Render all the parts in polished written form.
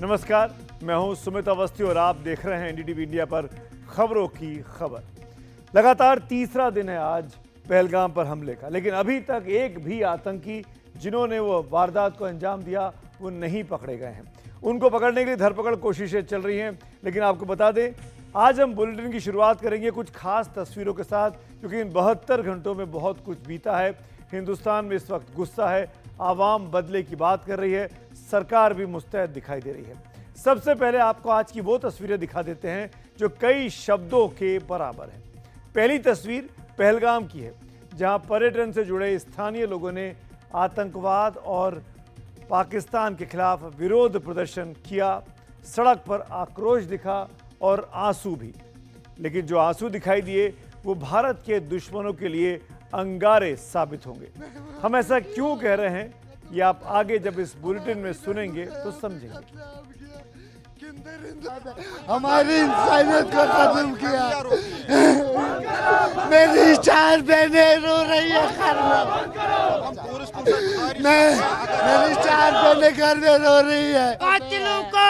नमस्कार, मैं हूं सुमित अवस्थी और आप देख रहे हैं एनडीटीवी इंडिया पर खबरों की खबर। लगातार तीसरा दिन है आज पहलगाम पर हमले का, लेकिन अभी तक एक भी आतंकी जिन्होंने वो वारदात को अंजाम दिया वो नहीं पकड़े गए हैं। उनको पकड़ने के लिए धरपकड़ कोशिशें चल रही हैं, लेकिन आपको बता दें आज हम बुलेटिन की शुरुआत करेंगे कुछ खास तस्वीरों के साथ, क्योंकि इन 72 घंटों में बहुत कुछ बीता है। हिंदुस्तान में इस वक्त गुस्सा है, आवाम बदले की बात कर रही है, सरकार भी मुस्तैद दिखाई दे रही है। सबसे पहले आपको आज की वो तस्वीरें दिखा देते हैं जो कई शब्दों के बराबर है। पहली तस्वीर पहलगाम की है, जहां पर्यटन से जुड़े स्थानीय लोगों ने आतंकवाद और पाकिस्तान के खिलाफ विरोध प्रदर्शन किया। सड़क पर आक्रोश दिखा और आंसू भी, लेकिन जो आंसू दिखाई दिए वो भारत के दुश्मनों के लिए अंगारे साबित होंगे। हम ऐसा क्यों कह रहे हैं ये आप आगे जब इस बुलेटिन में सुनेंगे तो समझेंगे। हमारी इंसानियत को खत्म किया। मेरी चार बहनें रो रही है घर में, मेरी चार बहनें घर में रो रही है। कातिलों को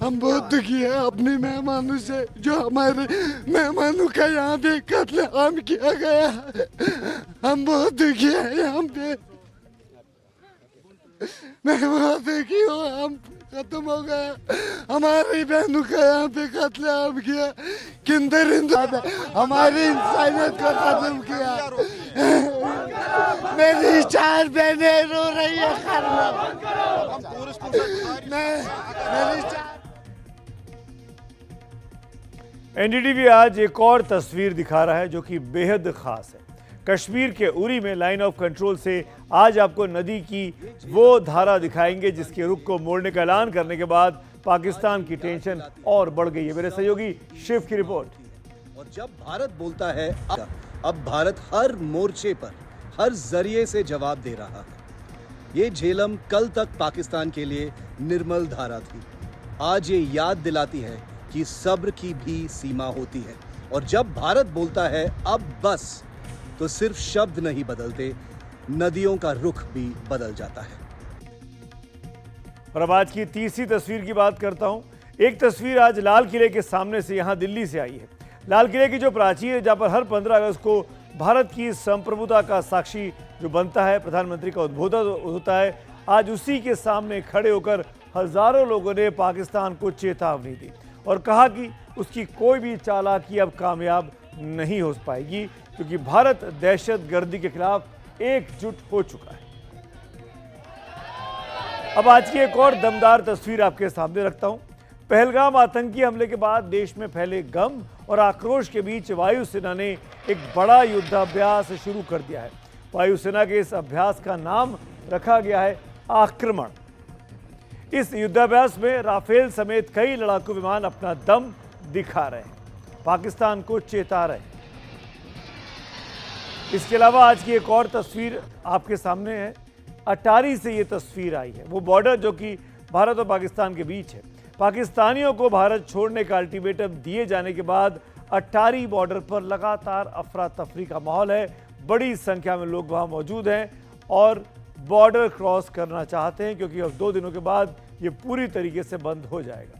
हम बहुत दुखी है अपने मेहमानों से, जो हमारे मेहमानों का यहाँ पे कत्लेआम किया गया। हम बहुत दुखी है यहाँ पे, मैं बहुत दुखी हूँ। हम खत्म हो गया, हमारी बहनों का यहाँ पे कत्लेआम किया। किंदर हमारी इंसानियत को खत्म किया। मेरी चार बहनें रो रही है घर में, मेरी चार। एनडीटीवी आज एक और तस्वीर दिखा रहा है जो कि बेहद खास है। कश्मीर के उरी में लाइन ऑफ कंट्रोल से आज आपको नदी की वो धारा दिखाएंगे जिसके रुख को मोड़ने का ऐलान करने के बाद पाकिस्तान की टेंशन और बढ़ गई है। मेरे सहयोगी शिव की रिपोर्ट। और जब भारत बोलता है अब भारत हर मोर्चे पर हर जरिए से जवाब दे रहा है। ये झेलम कल तक पाकिस्तान के लिए निर्मल धारा थी, आज ये याद दिलाती है कि सब्र की भी सीमा होती है। और जब भारत बोलता है अब बस, तो सिर्फ शब्द नहीं बदलते, नदियों का रुख भी बदल जाता है। और अब आज की तीसरी तस्वीर की बात करता हूं। एक तस्वीर आज लाल किले के सामने से यहां दिल्ली से आई है। लाल किले की जो प्राचीर है, जहां पर हर 15 अगस्त को भारत की संप्रभुता का साक्षी जो बनता है, प्रधानमंत्री का उद्बोधन होता है, आज उसी के सामने खड़े होकर हजारों लोगों ने पाकिस्तान को चेतावनी दी और कहा कि उसकी कोई भी चालाकी अब कामयाब नहीं हो पाएगी, क्योंकि भारत दहशतगर्दी के खिलाफ एकजुट हो चुका है। अब आज की एक और दमदार तस्वीर आपके सामने रखता हूं। पहलगाम आतंकी हमले के बाद देश में फैले गम और आक्रोश के बीच वायुसेना ने एक बड़ा युद्धाभ्यास शुरू कर दिया है। वायुसेना के इस अभ्यास का नाम रखा गया है आक्रमण। इस युद्धाभ्यास में राफेल समेत कई लड़ाकू विमान अपना दम दिखा रहे हैं, पाकिस्तान को चेता रहे हैं। इसके अलावा आज की एक और तस्वीर आपके सामने है। अटारी से ये तस्वीर आई है, वो बॉर्डर जो कि भारत और पाकिस्तान के बीच है। पाकिस्तानियों को भारत छोड़ने का अल्टीमेटम दिए जाने के बाद अटारी बॉर्डर पर लगातार अफरा तफरी का माहौल है। बड़ी संख्या में लोग वहां मौजूद हैं और बॉर्डर क्रॉस करना चाहते हैं, क्योंकि अब 2 दिनों के बाद ये पूरी तरीके से बंद हो जाएगा।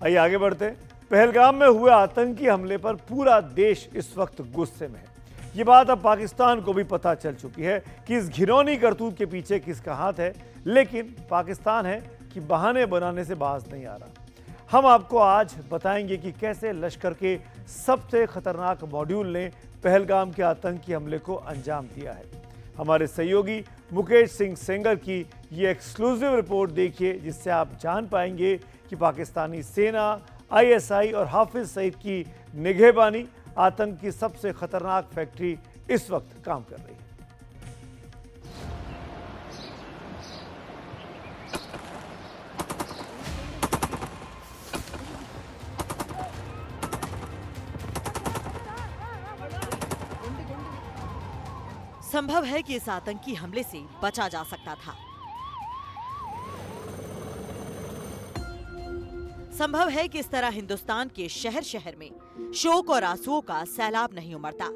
आइए आगे बढ़ते हैं। पहलगाम में हुए आतंकी हमले पर पूरा देश इस वक्त गुस्से में है। ये बात अब पाकिस्तान को भी पता चल चुकी है कि इस घिनौनी करतूत के पीछे किसका हाथ है, लेकिन पाकिस्तान है कि बहाने बनाने से बाज नहीं आ रहा। हम आपको आज बताएंगे कि कैसे लश्कर के सबसे खतरनाक मॉड्यूल ने पहलगाम के आतंकी हमले को अंजाम दिया है। हमारे सहयोगी मुकेश सिंह सेंगर की ये एक्सक्लूसिव रिपोर्ट देखिए, जिससे आप जान पाएंगे कि पाकिस्तानी सेना, आईएसआई और हाफिज सईद की निगहबानी आतंक की सबसे खतरनाक फैक्ट्री इस वक्त काम कर रही है। संभव है कि इस आतंकी हमले से बचा जा सकता था। संभव है कि इस तरह हिंदुस्तान के शहर शहर में शोक और आंसुओं का सैलाब नहीं उमड़ता।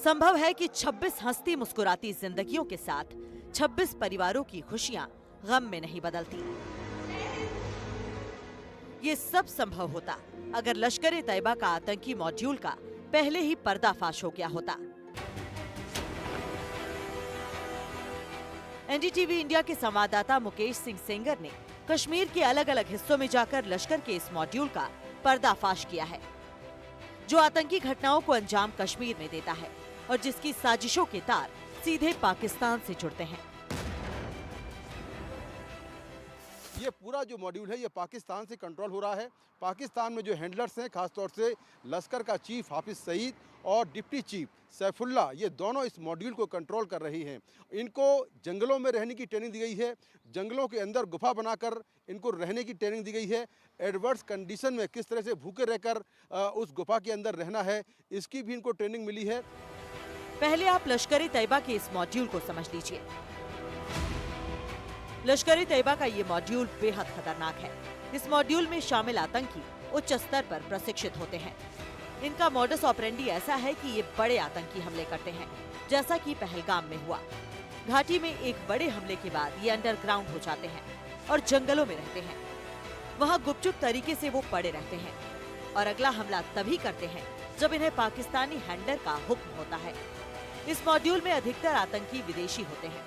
संभव है कि 26 हंसती मुस्कुराती जिंदगियों के साथ 26 परिवारों की खुशियां गम में नहीं बदलती। ये सब संभव होता अगर लश्कर-ए-तैयबा का आतंकी मॉड्यूल का पहले ही पर्दाफाश हो गया होता। एनडीटीवी इंडिया के संवाददाता मुकेश सिंह सेंगर ने कश्मीर के अलग अलग हिस्सों में जाकर लश्कर के इस मॉड्यूल का पर्दाफाश किया है, जो आतंकी घटनाओं को अंजाम कश्मीर में देता है और जिसकी साजिशों के तार सीधे पाकिस्तान से जुड़ते हैं। ये पूरा जो मॉड्यूल है ये पाकिस्तान से कंट्रोल हो रहा है। पाकिस्तान में जो हैंडलर्स हैं, खासतौर से लश्कर का चीफ हाफिज सईद और डिप्टी चीफ सैफुल्ला, ये दोनों इस मॉड्यूल को कंट्रोल कर रही हैं। इनको जंगलों में रहने की ट्रेनिंग दी गई है, जंगलों के अंदर गुफा बनाकर इनको रहने की ट्रेनिंग दी गई है। एडवर्स कंडीशन में किस तरह से भूखे रहकर उस गुफा के अंदर रहना है, इसकी भी इनको ट्रेनिंग मिली है। पहले आप लश्कर-ए-तैयबा के इस मॉड्यूल को समझ लीजिए। लश्कर-ए-तैयबा का ये मॉड्यूल बेहद खतरनाक है। इस मॉड्यूल में शामिल आतंकी उच्च स्तर पर प्रशिक्षित होते हैं। इनका मॉडस ऑपरेंडी ऐसा है कि ये बड़े आतंकी हमले करते हैं, जैसा कि पहलगाम में हुआ। घाटी में एक बड़े हमले के बाद ये अंडरग्राउंड हो जाते हैं और जंगलों में रहते हैं। वहाँ गुपचुप तरीके से वो पड़े रहते हैं और अगला हमला तभी करते हैं जब इन्हें पाकिस्तानी हैंडलर का हुक्म होता है। इस मॉड्यूल में अधिकतर आतंकी विदेशी होते हैं,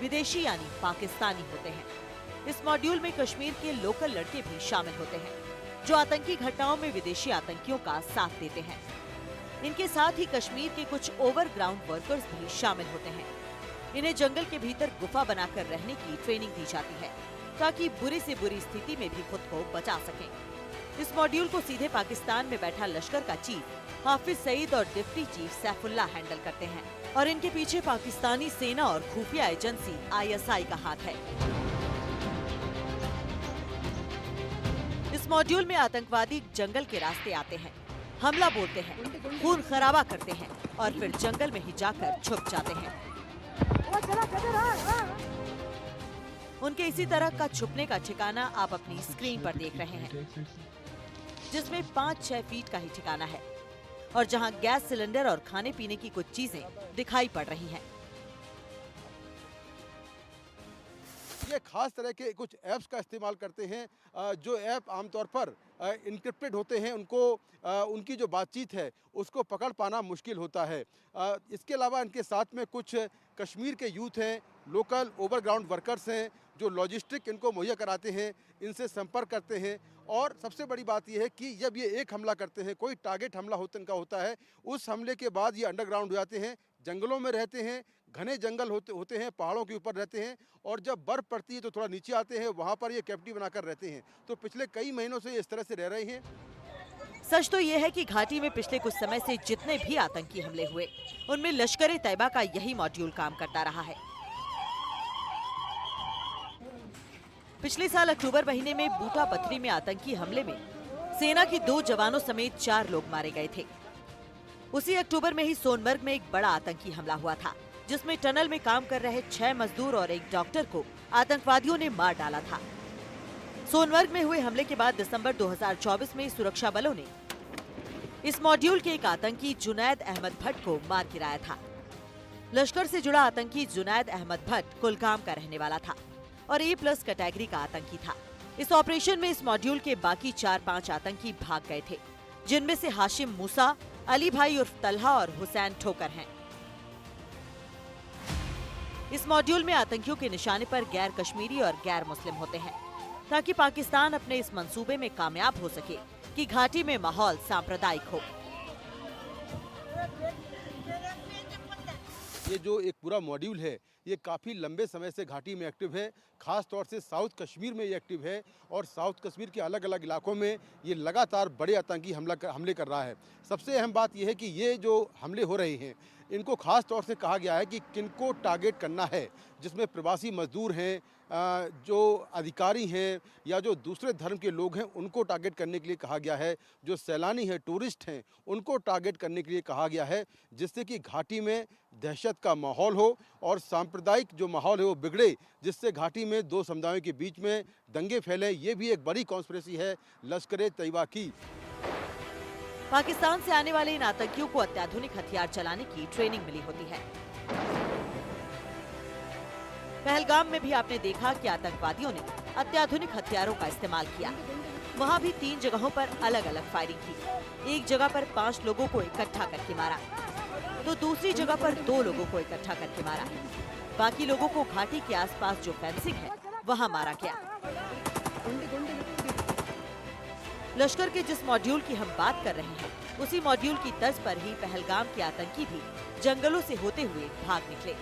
विदेशी यानी पाकिस्तानी होते हैं। इस मॉड्यूल में कश्मीर के लोकल लड़के भी शामिल होते हैं, जो आतंकी घटनाओं में विदेशी आतंकियों का साथ देते हैं। इनके साथ ही कश्मीर के कुछ ओवरग्राउंड वर्कर्स भी शामिल होते हैं। इन्हें जंगल के भीतर गुफा बनाकर रहने की ट्रेनिंग दी जाती है, ताकि बुरी से बुरी स्थिति में भी खुद को बचा सकें। इस मॉड्यूल को सीधे पाकिस्तान में बैठा लश्कर का चीफ हाफिज सईद और डिप्टी चीफ सैफुल्ला हैंडल करते हैं और इनके पीछे पाकिस्तानी सेना और खुफिया एजेंसी ISI का हाथ है। इस मॉड्यूल में आतंकवादी जंगल के रास्ते आते हैं, हमला बोलते हैं, खून खराबा करते हैं और फिर जंगल में ही जाकर छुप जाते हैं। उनके इसी तरह का छुपने का ठिकाना आप अपनी स्क्रीन पर देख रहे हैं, जिसमें 5-6 फीट का ही ठिकाना है और जहां गैस सिलेंडर और खाने पीने की कुछ चीजें दिखाई पड़ रही हैं। ये खास तरह के कुछ ऐप्स का इस्तेमाल करते हैं, जो ऐप आमतौर पर इनक्रिप्टेड होते हैं। उनकी जो बातचीत है उसको पकड़ पाना मुश्किल होता है। इसके अलावा इनके साथ में कुछ कश्मीर के यूथ हैं, लोकल ओवरग्राउंड वर्कर्स हैं, जो लॉजिस्टिक इनको मुहैया कराते हैं, इनसे संपर्क करते हैं। और सबसे बड़ी बात यह है कि जब ये एक हमला करते हैं, कोई टारगेट हमला इनका होता है, उस हमले के बाद ये अंडरग्राउंड हो जाते हैं, जंगलों में रहते हैं, घने जंगल होते हैं, पहाड़ों के ऊपर रहते हैं और जब बर्फ़ पड़ती है तो थोड़ा नीचे आते हैं, वहाँ पर ये कैप्टिव बनाकर रहते हैं। तो पिछले कई महीनों से ये इस तरह से रह रहे हैं। सच तो ये है कि घाटी में पिछले कुछ समय से जितने भी आतंकी हमले हुए, उनमें लश्कर-ए-तैयबा का यही मॉड्यूल काम करता रहा है। पिछले साल अक्टूबर महीने में बूटा पथरी में आतंकी हमले में सेना की 2 जवानों समेत 4 लोग मारे गए थे। उसी अक्टूबर में ही सोनमर्ग में एक बड़ा आतंकी हमला हुआ था, जिसमें टनल में काम कर रहे 6 मजदूर और एक डॉक्टर को आतंकवादियों ने मार डाला था। सोनमर्ग में हुए हमले के बाद दिसंबर 2024 में सुरक्षा बलों ने इस मॉड्यूल के एक आतंकी जुनैद अहमद भट्ट को मार गिराया था। लश्कर से जुड़ा आतंकी जुनैद अहमद भट्ट कुलगाम का रहने वाला था और A+ कैटेगरी का आतंकी था। इस ऑपरेशन में इस मॉड्यूल के बाकी 4-5 आतंकी भाग गए थे, जिनमें से हाशिम मूसा, अली भाई उर्फ तलहा और हुसैन ठोकर हैं। इस मॉड्यूल में आतंकियों के निशाने पर गैर कश्मीरी और गैर मुस्लिम होते हैं, ताकि पाकिस्तान अपने इस मंसूबे में कामयाब हो सके कि घाटी में माहौल सांप्रदायिक हो। ये जो एक पूरा मॉड्यूल है ये काफ़ी लंबे समय से घाटी में एक्टिव है, ख़ास तौर से साउथ कश्मीर में ये एक्टिव है और साउथ कश्मीर के अलग अलग इलाकों में ये लगातार बड़े आतंकी हमले कर रहा है। सबसे अहम बात यह है कि ये जो हमले हो रहे हैं इनको खास तौर से कहा गया है कि किनको टारगेट करना है, जिसमें प्रवासी मजदूर हैं, जो अधिकारी हैं या जो दूसरे धर्म के लोग हैं उनको टारगेट करने के लिए कहा गया है, जो सैलानी हैं, टूरिस्ट हैं, उनको टारगेट करने के लिए कहा गया है, जिससे कि घाटी में दहशत का माहौल हो और सांप्रदायिक जो माहौल है वो बिगड़े, जिससे घाटी में दो समुदायों के बीच में दंगे फैले। ये भी एक बड़ी कॉन्स्पिरेसी है लश्कर तैयबा की। पाकिस्तान से आने वाले इन आतंकियों को अत्याधुनिक हथियार चलाने की ट्रेनिंग मिली होती है। पहलगाम में भी आपने देखा कि आतंकवादियों ने अत्याधुनिक हथियारों का इस्तेमाल किया। वहाँ भी 3 जगहों पर अलग अलग फायरिंग की। एक जगह पर 5 लोगों को इकट्ठा करके मारा, तो दूसरी जगह पर 2 लोगों को इकट्ठा करके मारा। बाकी लोगों को घाटी के आसपास जो फेंसिंग है वहाँ मारा गया। लश्कर के जिस मॉड्यूल की हम बात कर रहे हैं, उसी मॉड्यूल की तर्ज पर ही पहलगाम के आतंकी भी जंगलों से होते हुए भाग निकले।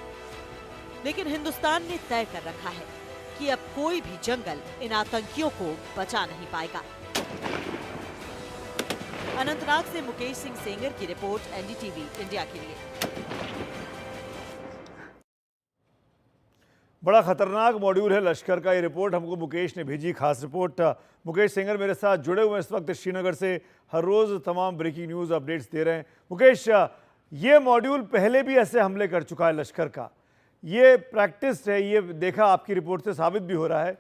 लेकिन हिंदुस्तान ने तय कर रखा है कि अब कोई भी जंगल इन आतंकियों को बचा नहीं पाएगा। अनंतनाग से मुकेश सिंह सेंगर की रिपोर्ट, एनडीटीवी इंडिया के लिए। बड़ा खतरनाक मॉड्यूल है लश्कर का। ये रिपोर्ट हमको मुकेश ने भेजी, खास रिपोर्ट। मुकेश सेंगर मेरे साथ जुड़े हुए इस वक्त श्रीनगर से, हर रोज तमाम ब्रेकिंग न्यूज़ अपडेट्स दे रहे हैं। मुकेश, ये मॉड्यूल पहले भी ऐसे हमले कर चुका है लश्कर का, ये प्रैक्टिस है, ये देखा आपकी रिपोर्ट से साबित भी हो रहा है,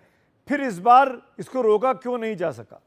फिर इस बार इसको रोका क्यों नहीं जा सका?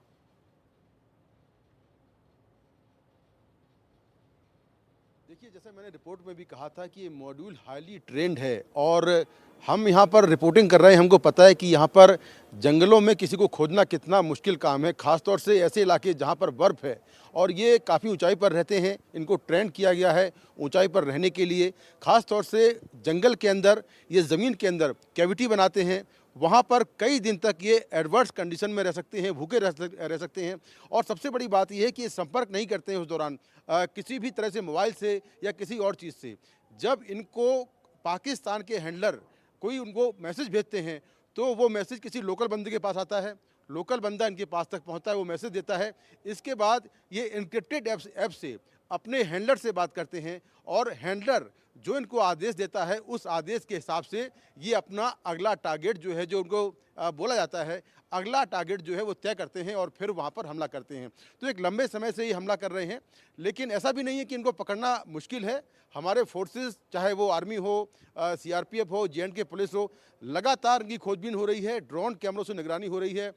देखिए, जैसे मैंने रिपोर्ट में भी कहा था कि ये मॉड्यूल हाईली ट्रेंड है और हम यहाँ पर रिपोर्टिंग कर रहे हैं। हमको पता है कि यहाँ पर जंगलों में किसी को खोजना कितना मुश्किल काम है, खासतौर से ऐसे इलाके जहाँ पर बर्फ़ है और ये काफ़ी ऊंचाई पर रहते हैं। इनको ट्रेंड किया गया है ऊंचाई पर रहने के लिए। ख़ास तौर से जंगल के अंदर, ये ज़मीन के अंदर कैविटी बनाते हैं, वहाँ पर कई दिन तक ये एडवर्स कंडीशन में रह सकते हैं, भूखे रह सकते हैं। और सबसे बड़ी बात यह है कि ये संपर्क नहीं करते हैं उस दौरान किसी भी तरह से, मोबाइल से या किसी और चीज़ से। जब इनको पाकिस्तान के हैंडलर कोई उनको मैसेज भेजते हैं तो वो मैसेज किसी लोकल बंदे के पास आता है, लोकल बंदा इनके पास तक पहुंचता है, वो मैसेज देता है। इसके बाद ये इनक्रिप्टेड ऐप से अपने हैंडलर से बात करते हैं और हैंडलर जो इनको आदेश देता है उस आदेश के हिसाब से ये अपना अगला टारगेट जो है, जो उनको बोला जाता है, अगला टारगेट जो है वो तय करते हैं और फिर वहाँ पर हमला करते हैं। तो एक लंबे समय से ये हमला कर रहे हैं, लेकिन ऐसा भी नहीं है कि इनको पकड़ना मुश्किल है। हमारे फोर्सेस, चाहे वो आर्मी हो, सीआरपीएफ हो, जे&के पुलिस हो, लगातार इनकी खोजबीन हो रही है। ड्रोन कैमरों से निगरानी हो रही है,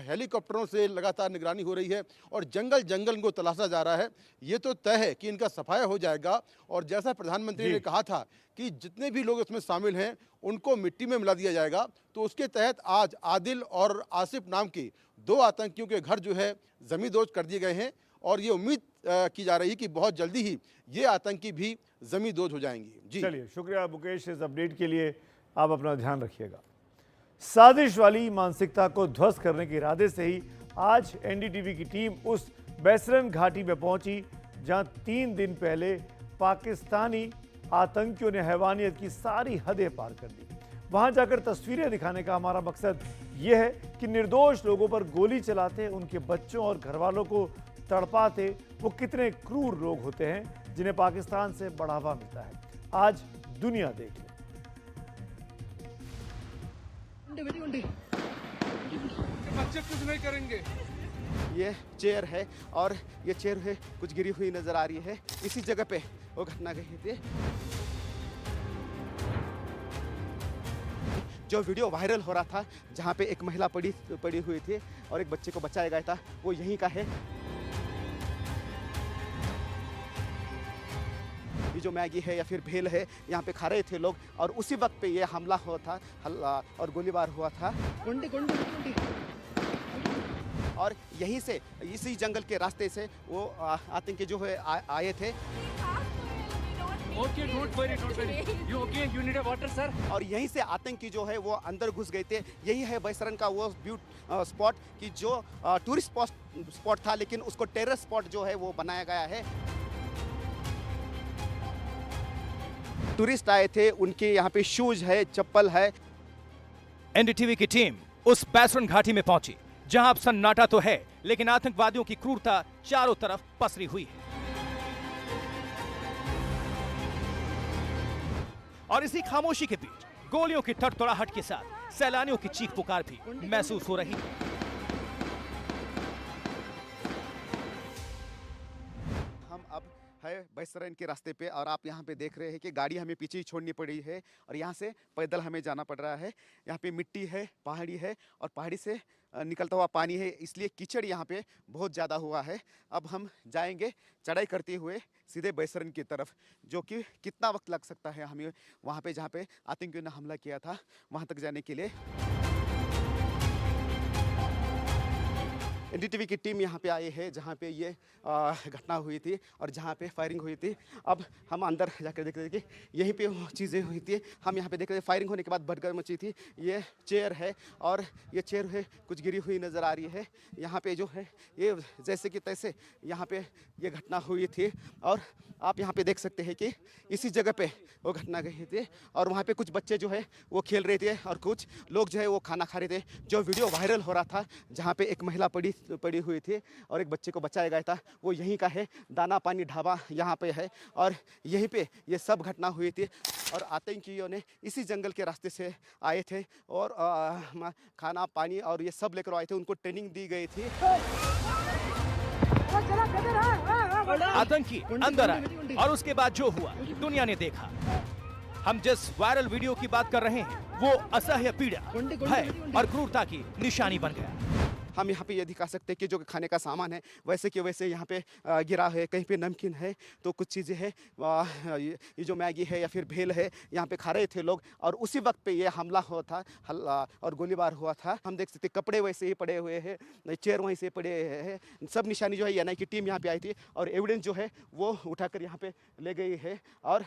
हेलीकॉप्टरों से लगातार निगरानी हो रही है और जंगल जंगल इनको तलाशा जा रहा है। ये तो तय है कि इनका सफाया हो जाएगा। और जैसा प्रधानमंत्री ने कहा था कि जितने भी लोग इसमें शामिल हैं उनको मिट्टी में मिला दिया जाएगा, तो उसके तहत आज आदिल और आसिफ नाम के 2 आतंकियों के घर जो है जमींदोज कर दिए गए हैं और ये उम्मीद की जा रही है कि बहुत जल्दी ही ये आतंकी भी जमींदोज हो जाएंगे। जी चलिए, शुक्रिया मुकेश इस अपडेट के लिए। आप अपना ध्यान रखिएगा। साजिश वाली मानसिकता को ध्वस्त करने के इरादे से ही आज एनडीटीवी की टीम उस बैसरन घाटी में पहुंची जहां 3 दिन पहले पाकिस्तानी आतंकियों ने हैवानियत की सारी हदें पार कर दी। वहां जाकर तस्वीरें दिखाने का हमारा मकसद यह है कि निर्दोष लोगों पर गोली चलाते, उनके बच्चों और घरवालों को तड़पाते वो कितने क्रूर लोग होते हैं जिन्हें पाकिस्तान से बढ़ावा मिलता है। आज दुनिया देख ले। बच्चे कुछ नहीं करेंगे। ये चेयर है और ये चेयर है कुछ गिरी हुई नजर आ रही है। इसी जगह पे वो घटना गई थी। जो वीडियो वायरल हो रहा था, जहाँ पे एक महिला पड़ी हुई थी और एक बच्चे को बचाया गया था, वो यहीं का है। ये जो मैगी है या फिर भेल है, यहाँ पे खा रहे थे लोग और उसी वक्त पे ये हमला हुआ था, हल्ला और गोलीबार हुआ था। और यहीं से, इसी जंगल के रास्ते से वो आतंकी जो है आए थे। Okay, don't worry. You okay? You need a water, sir? और यहीं से आतंकी जो है वो अंदर घुस गए थे। यही है बैसरन का वो स्पॉट कि जो टूरिस्ट स्पॉट था, लेकिन उसको टेरर स्पॉट जो है वो बनाया गया है। टूरिस्ट आए थे, उनके यहाँ पे शूज है, चप्पल है। एनडीटीवी की टीम उस बैसरन घाटी में पहुंची जहां अब सन्नाटा तो है, लेकिन आतंकवादियों की क्रूरता चारों तरफ पसरी हुई है। और इसी खामोशी के बीच गोलियों की तड़तड़ाहट के साथ सैलानियों की चीख पुकार भी महसूस हो रही है। हम अब है बैसरन के रास्ते पे और आप यहाँ पे देख रहे हैं कि गाड़ी हमें पीछे ही छोड़नी पड़ी है और यहाँ से पैदल हमें जाना पड़ रहा है। यहाँ पे मिट्टी है, पहाड़ी है और पहाड़ी से निकलता हुआ पानी है, इसलिए कीचड़ यहाँ पे बहुत ज़्यादा हुआ है। अब हम जाएंगे चढ़ाई करते हुए सीधे बैसरन की तरफ, जो कि कितना वक्त लग सकता है हमें वहाँ पे जहाँ पे आतंकियों ने हमला किया था वहाँ तक जाने के लिए। एनडीटीवी की टीम यहाँ पे आई है जहाँ पे ये घटना हुई थी और जहाँ पे फायरिंग हुई थी। अब हम अंदर जाकर देख रहे थे कि यहीं पे वो चीज़ें हुई थी। हम यहाँ पे देख रहे थे फायरिंग होने के बाद भगदड़ मची थी। ये चेयर है और ये चेयर है कुछ गिरी हुई नज़र आ रही है। यहाँ पे जो है ये जैसे कि तैसे यहाँ पे ये घटना हुई थी और आप यहाँ पे देख सकते हैं कि इसी जगह पे वो घटना गई थी और वहाँ पे कुछ बच्चे जो है वो खेल रहे थे और कुछ लोग जो है वो खाना खा रहे थे। जो वीडियो वायरल हो रहा था जहाँ पे एक महिला पड़ी हुई थी और एक बच्चे को बचाया गया था, वो यहीं का है। दाना पानी ढाबा यहाँ पे है और यहीं पे ये सब घटना हुई थी और आतंकियों ने इसी जंगल के रास्ते से आए थे और खाना पानी और ये सब लेकर आए थे। उनको ट्रेनिंग दी गई थी। आतंकी अंदर आए और उसके बाद जो हुआ दुनिया ने देखा। हम जिस वायरल वीडियो की बात कर रहे हैं वो असह्य पीड़ा, भय और क्रूरता की निशानी बन गया। हम यहाँ पे ये दिखा सकते हैं कि जो खाने का सामान है वैसे कि वैसे यहाँ पे गिरा है। कहीं पे नमकीन है तो कुछ चीज़ें हैं, ये जो मैगी है या फिर भेल है यहाँ पे खा रहे थे लोग और उसी वक्त पे ये हमला हुआ था और गोलीबार हुआ था। हम देख सकते कपड़े वैसे ही पड़े हुए हैं, चेयर वहीं से पड़े हैं। सब निशानी जो है एनआई की टीम यहाँ पे आई थी और एविडेंस जो है वो उठाकर यहाँ पे ले गई है और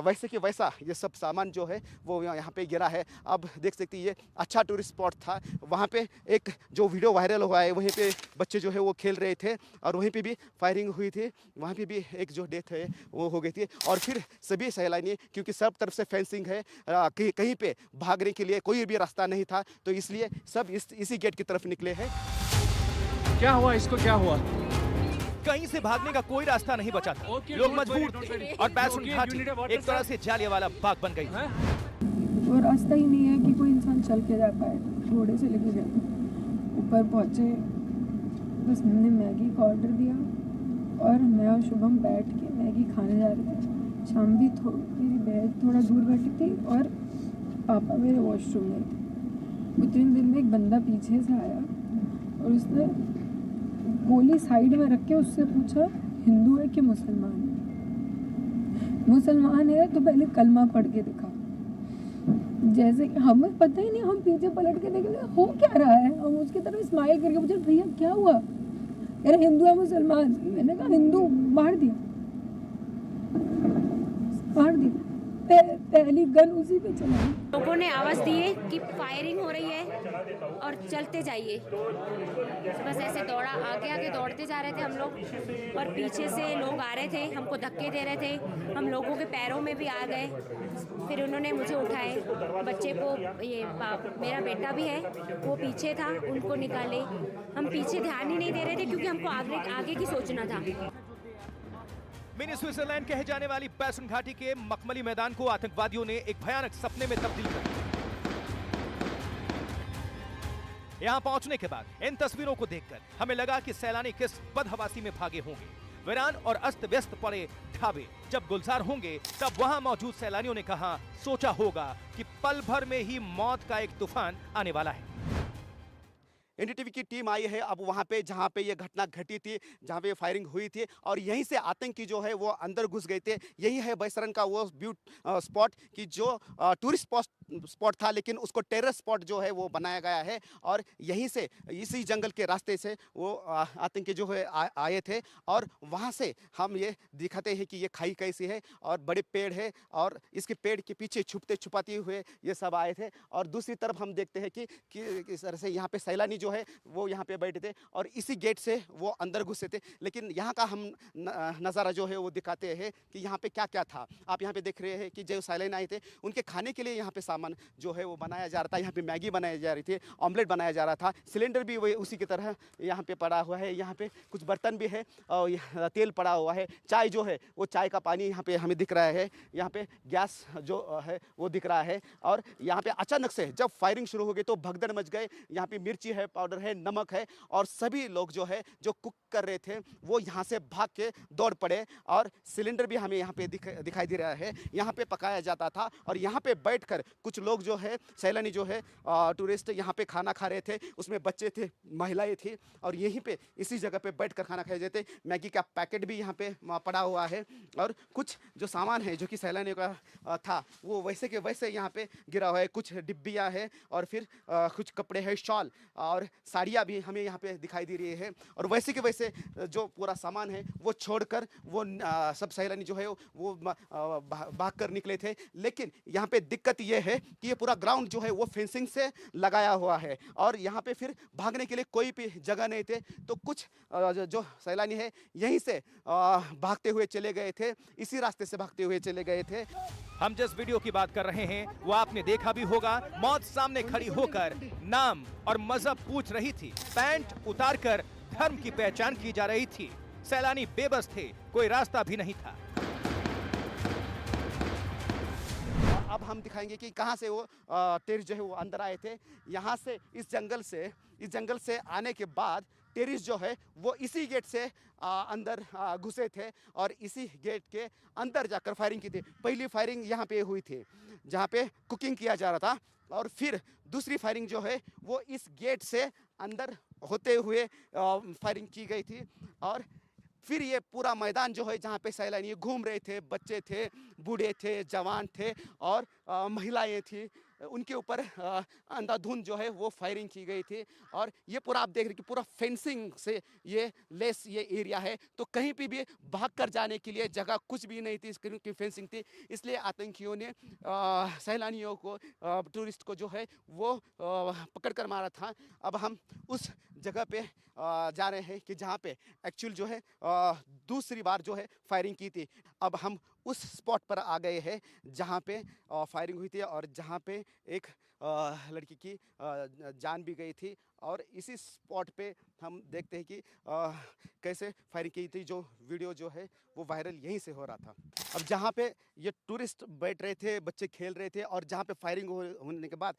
वैसे कि वैसा ये सब सामान जो है वो यहाँ पे गिरा है। अब देख सकते ये अच्छा टूरिस्ट स्पॉट था। वहाँ पे एक जो वीडियो वायरल हुआ है वहीं पे बच्चे जो है वो खेल रहे थे और वहीं पे भी फायरिंग हुई थी। वहाँ पे भी एक जो डेथ है वो हो गई थी और फिर सभी सैलानी, क्योंकि सब तरफ से फेंसिंग है, कहीं पे भागने के लिए कोई भी रास्ता नहीं था तो इसलिए सब इसी गेट की तरफ निकले हैं। क्या हुआ इसको, क्या हुआ? कहीं से भागने का कोई रास्ता नहीं बचा था। लोग मजबूर थे और बैसुन घाटी एक तरह से जालियावाला बाग बन गई। वो रास्ता ही नहीं है कि कोई इंसान चल के जा पाए। घोड़े से लेके गए, ऊपर पहुंचे, बस हमने मैगी का ऑर्डर दिया और मैं और शुभम बैठ के मैगी खाने जा रहे थे। शाम भी मेरी बहन थोड़ा दूर बैठी थी और पापा मेरे वॉशरूम में थे। उतनी देर में एक बंदा पीछे से आया और उसने गोली साइड में रख के उससे पूछा हिंदू है कि मुसलमान है। मुसलमान है तो पहले कलमा पढ़ के दिखा। जैसे कि हमें पता ही नहीं, हम पीछे पलट के देखे हो क्या रहा है। हम उसकी तरफ स्माइल करके पूछे भैया क्या हुआ, यार हिंदू है मुसलमान। मैंने कहा हिंदू, मार दिया। पहली गन उसी पे चलाई। लोगों ने आवाज़ दी है कि फायरिंग हो रही है और चलते जाइए। बस ऐसे दौड़ा, आगे आगे दौड़ते जा रहे थे हम लोग और पीछे से लोग आ रहे थे, हमको धक्के दे रहे थे। हम लोगों के पैरों में भी आ गए। फिर उन्होंने मुझे उठाए, बच्चे को, ये मेरा बेटा भी है वो पीछे था, उनको निकाले। हम पीछे ध्यान ही नहीं दे रहे थे क्योंकि हमको आगे की सोचना था। मिनी स्विट्जरलैंड कहे जाने वाली बैसुन घाटी के मखमली मैदान को आतंकवादियों ने एक भयानक सपने में तब्दील कर दिया। यहां पहुंचने के बाद इन तस्वीरों को देखकर हमें लगा कि सैलानी किस बदहवासी में भागे होंगे। वीरान और अस्त व्यस्त पड़े ढाबे जब गुलजार होंगे तब वहां मौजूद सैलानियों ने कहा, सोचा होगा कि पल भर में ही मौत का एक तूफान आने वाला है। एनडीटीवी की टीम आई है अब वहाँ पे जहाँ पे ये घटना घटी थी, जहाँ पे फायरिंग हुई थी और यहीं से आतंकी जो है वो अंदर घुस गए थे। यही है बैसरन का वो स्पॉट कि जो टूरिस्ट स्पॉट था लेकिन उसको टेरर स्पॉट जो है वो बनाया गया है और यहीं से इसी जंगल के रास्ते से वो आतंकी जो है आए थे और वहाँ से हम ये दिखाते हैं कि ये खाई कैसी है और बड़े पेड़ है और इसके पेड़ के पीछे छुपते छुपाते हुए ये सब आए थे। और दूसरी तरफ हम देखते हैं कि इस तरह से यहाँ पे सैलानी जो है वो यहाँ पे बैठे थे और इसी गेट से वो अंदर घुसे थे। लेकिन यहाँ का हम नज़ारा जो है वो दिखाते हैं कि यहाँ पे क्या क्या था। आप यहाँ पे देख रहे हैं कि जो सैलानी आए थे उनके खाने के लिए यहाँ पे सामान जो है वो बनाया जा रहा था। यहाँ पे मैगी बनाई जा रही थी, ऑमलेट बनाया जा रहा था, सिलेंडर भी वही उसी की तरह यहाँ पे पड़ा हुआ है। यहाँ पे कुछ बर्तन भी है और तेल पड़ा हुआ है। चाय जो है वो चाय का पानी यहाँ पे हमें दिख रहा है। यहाँ पे गैस जो है वो दिख रहा है। और यहाँ पे अचानक से जब फायरिंग शुरू हो गई तो भगदड़ मच गए। यहाँ पे मिर्ची है, पाउडर है, नमक है और सभी लोग जो है जो कुक कर रहे थे वो यहाँ से भाग के दौड़ पड़े। और सिलेंडर भी हमें यहाँ पे दिखाई दे रहा है। यहाँ पे पकाया जाता था और यहाँ पे बैठकर कुछ लोग जो है सैलानी जो है टूरिस्ट यहाँ पे खाना खा रहे थे। उसमें बच्चे थे, महिलाएं थी और यहीं पे इसी जगह पे बैठकर खाना खाए जाते। मैगी का पैकेट भी यहाँ पे पड़ा हुआ है और कुछ जो सामान है जो कि सैलानियों का था वो वैसे के वैसे यहाँ पे गिरा हुआ है। कुछ डिब्बियाँ है और फिर कुछ कपड़े हैं, शॉल और साड़ियाँ भी हमें यहाँ पे दिखाई दे रही है। और वैसे के वैसे जो पूरा सामान है वो छोड़कर वो सब सैलानी जो है वो भाग कर निकले थे। लेकिन यहाँ पे दिक्कत ये है कि ये पूरा ग्राउंड जो है वो फेंसिंग से लगाया हुआ है और यहाँ पे फिर भागने के लिए कोई भी जगह नहीं थे। तो कुछ जो सैलानी है यहीं से भागते हुए चले गए थे, इसी रास्ते से भागते हुए चले गए थे। हम जिस वीडियो की बात कर रहे हैं वो आपने देखा भी होगा। मौत सामने खड़ी होकर नाम और मजहब पूछ रही थी, पैंट उतारकर धर्म की पहचान की जा रही थी। सैलानी बेबस थे, कोई रास्ता भी नहीं था। अब हम दिखाएंगे कि कहां से वो टेररिस्ट जो है वो अंदर आए थे। यहां से इस जंगल से आने के बाद टेररिस्ट जो है वो इसी गेट से अंदर घुसे थे और इसी गेट के अंदर जाकर फायरिंग की थी। पहली फायरिंग यहाँ पे हुई थी जहाँ पे कुकिंग किया जा रहा था और फिर दूसरी फायरिंग जो है वो इस गेट से अंदर होते हुए फायरिंग की गई थी। और फिर ये पूरा मैदान जो है जहाँ पे सैलानी घूम रहे थे, बच्चे थे, बूढ़े थे, जवान थे और महिलाएं थी, उनके ऊपर अंधाधुंध जो है वो फायरिंग की गई थी। और ये पूरा आप देख रहे हैं कि पूरा फेंसिंग से ये लेस ये एरिया है, तो कहीं पे भी भाग कर जाने के लिए जगह कुछ भी नहीं थी क्योंकि फेंसिंग थी। इसलिए आतंकियों ने सैलानियों को, टूरिस्ट को जो है वो पकड़ कर मारा था। अब हम उस जगह पे जा रहे हैं कि जहाँ पे एक्चुअल जो है दूसरी बार जो है फायरिंग की थी। अब हम उस स्पॉट पर आ गए हैं जहाँ पे फायरिंग हुई थी और जहाँ पे एक लड़की की जान भी गई थी। और इसी स्पॉट पे हम देखते हैं कि कैसे फायरिंग की थी। जो वीडियो जो है वो वायरल यहीं से हो रहा था। अब जहाँ पे ये टूरिस्ट बैठ रहे थे, बच्चे खेल रहे थे और जहाँ पे फायरिंग होने के बाद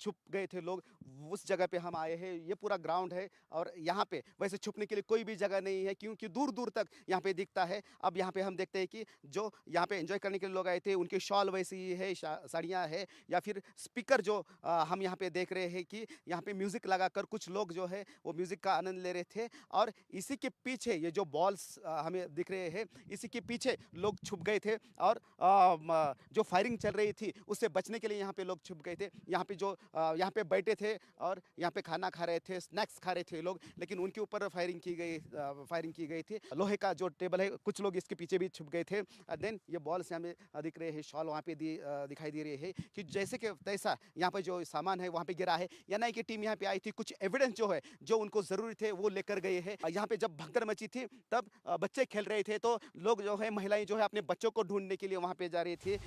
छुप गए थे लोग, उस जगह पे हम आए हैं। ये पूरा ग्राउंड है और यहाँ पे वैसे छुपने के लिए कोई भी जगह नहीं है क्योंकि दूर दूर तक यहाँ पे दिखता है। अब यहाँ पे हम देखते हैं कि जो यहाँ पे एंजॉय करने के लिए लोग आए थे उनके शॉल वैसी ही है, साड़ियाँ है या फिर स्पीकर जो हम यहाँ पे देख रहे हैं कि यहाँ पे म्यूजिक लगाकर कुछ लोग जो है वो म्यूजिक का आनंद ले रहे थे। और इसी के पीछे ये जो बॉल्स हमें दिख रहे हैं, इसी के पीछे लोग छुप गए थे और जो फायरिंग चल रही थी उससे बचने के लिए यहाँ पे लोग छुप गए थे। यहाँ पे जो यहाँ पे बैठे थे और यहाँ पे खाना खा रहे थे, स्नैक्स खा रहे थे लोग, लेकिन उनके ऊपर फायरिंग की गई थी। लोहे का जो टेबल है, कुछ लोग इसके पीछे भी छुप गए थे। देन ये बॉल्स हमें दिख रहे हैं, शॉल वहाँ पे दिखाई दे रही है कि जैसे कि तैसा यहाँ पे जो सामान है वहाँ पे गिरा है। एनआई की टीम यहाँ पे आई थी, कुछ एविडेंस जो है जो उनको जरूरी थे वो लेकर गए हैं। यहाँ पे जब भगदड़ मची थी तब बच्चे खेल रहे थे, तो लोग जो है, महिलाएं जो है अपने बच्चों को ढूंढने के लिए वहाँ पे जा रही थी।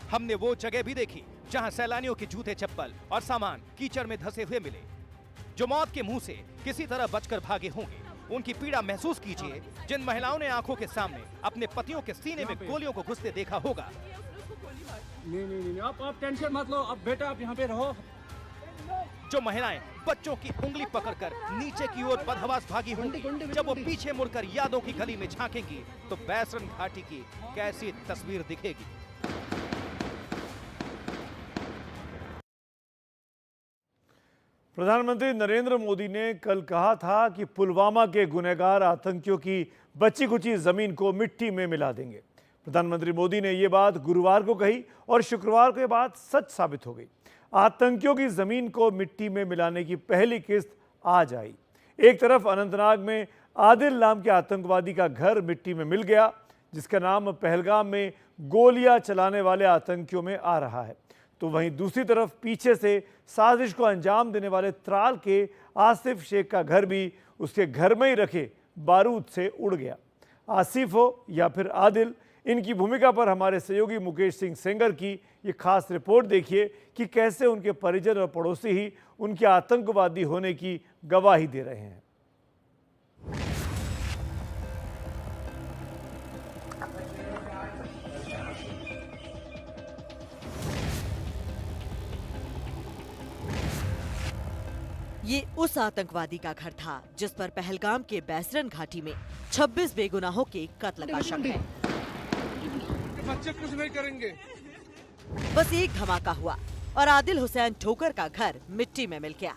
हमने वो जगह भी देखी जहां सैलानियों के जूते, चप्पल और सामान कीचड़ में धंसे हुए मिले। जो मौत के मुंह से किसी तरह बचकर भागे होंगे, उनकी पीड़ा महसूस कीजिए। जिन महिलाओं ने आंखों के सामने अपने पतियों के सीने में गोलियों को घुसते देखा होगा। नहीं, आप टेंशन मत लो। अब बेटा आप यहाँ पे रहो। जो महिलाएं बच्चों की उंगली पकड़कर नीचे की ओर बदहवास भागी होंगी, जब वो पीछे मुड़कर यादों की गली में झांकेंगी तो बैसरन घाटी की कैसी तस्वीर दिखेगी। प्रधानमंत्री नरेंद्र मोदी ने कल कहा था कि पुलवामा के गुनहगार आतंकियों की बची कुची जमीन को मिट्टी में मिला देंगे। प्रधानमंत्री मोदी ने ये बात गुरुवार को कही और शुक्रवार को ये बात सच साबित हो गई। आतंकियों की जमीन को मिट्टी में मिलाने की पहली किस्त आज आई। एक तरफ अनंतनाग में आदिल नाम के आतंकवादी का घर मिट्टी में मिल गया, जिसका नाम पहलगाम में गोलियां चलाने वाले आतंकियों में आ रहा है, तो वहीं दूसरी तरफ पीछे से साजिश को अंजाम देने वाले त्राल के आसिफ शेख का घर भी उसके घर में ही रखे बारूद से उड़ गया। आसिफ हो या फिर आदिल, इनकी भूमिका पर हमारे सहयोगी मुकेश सिंह सेंगर की ये खास रिपोर्ट देखिए कि कैसे उनके परिजन और पड़ोसी ही उनके आतंकवादी होने की गवाही दे रहे हैं। ये उस आतंकवादी का घर था जिस पर पहलगाम के बैसरन घाटी में 26 बेगुनाहों के कत्ल का शक है। बच्चे कुछ नहीं करेंगे। बस एक धमाका हुआ और आदिल हुसैन ठोकर का घर मिट्टी में मिल गया।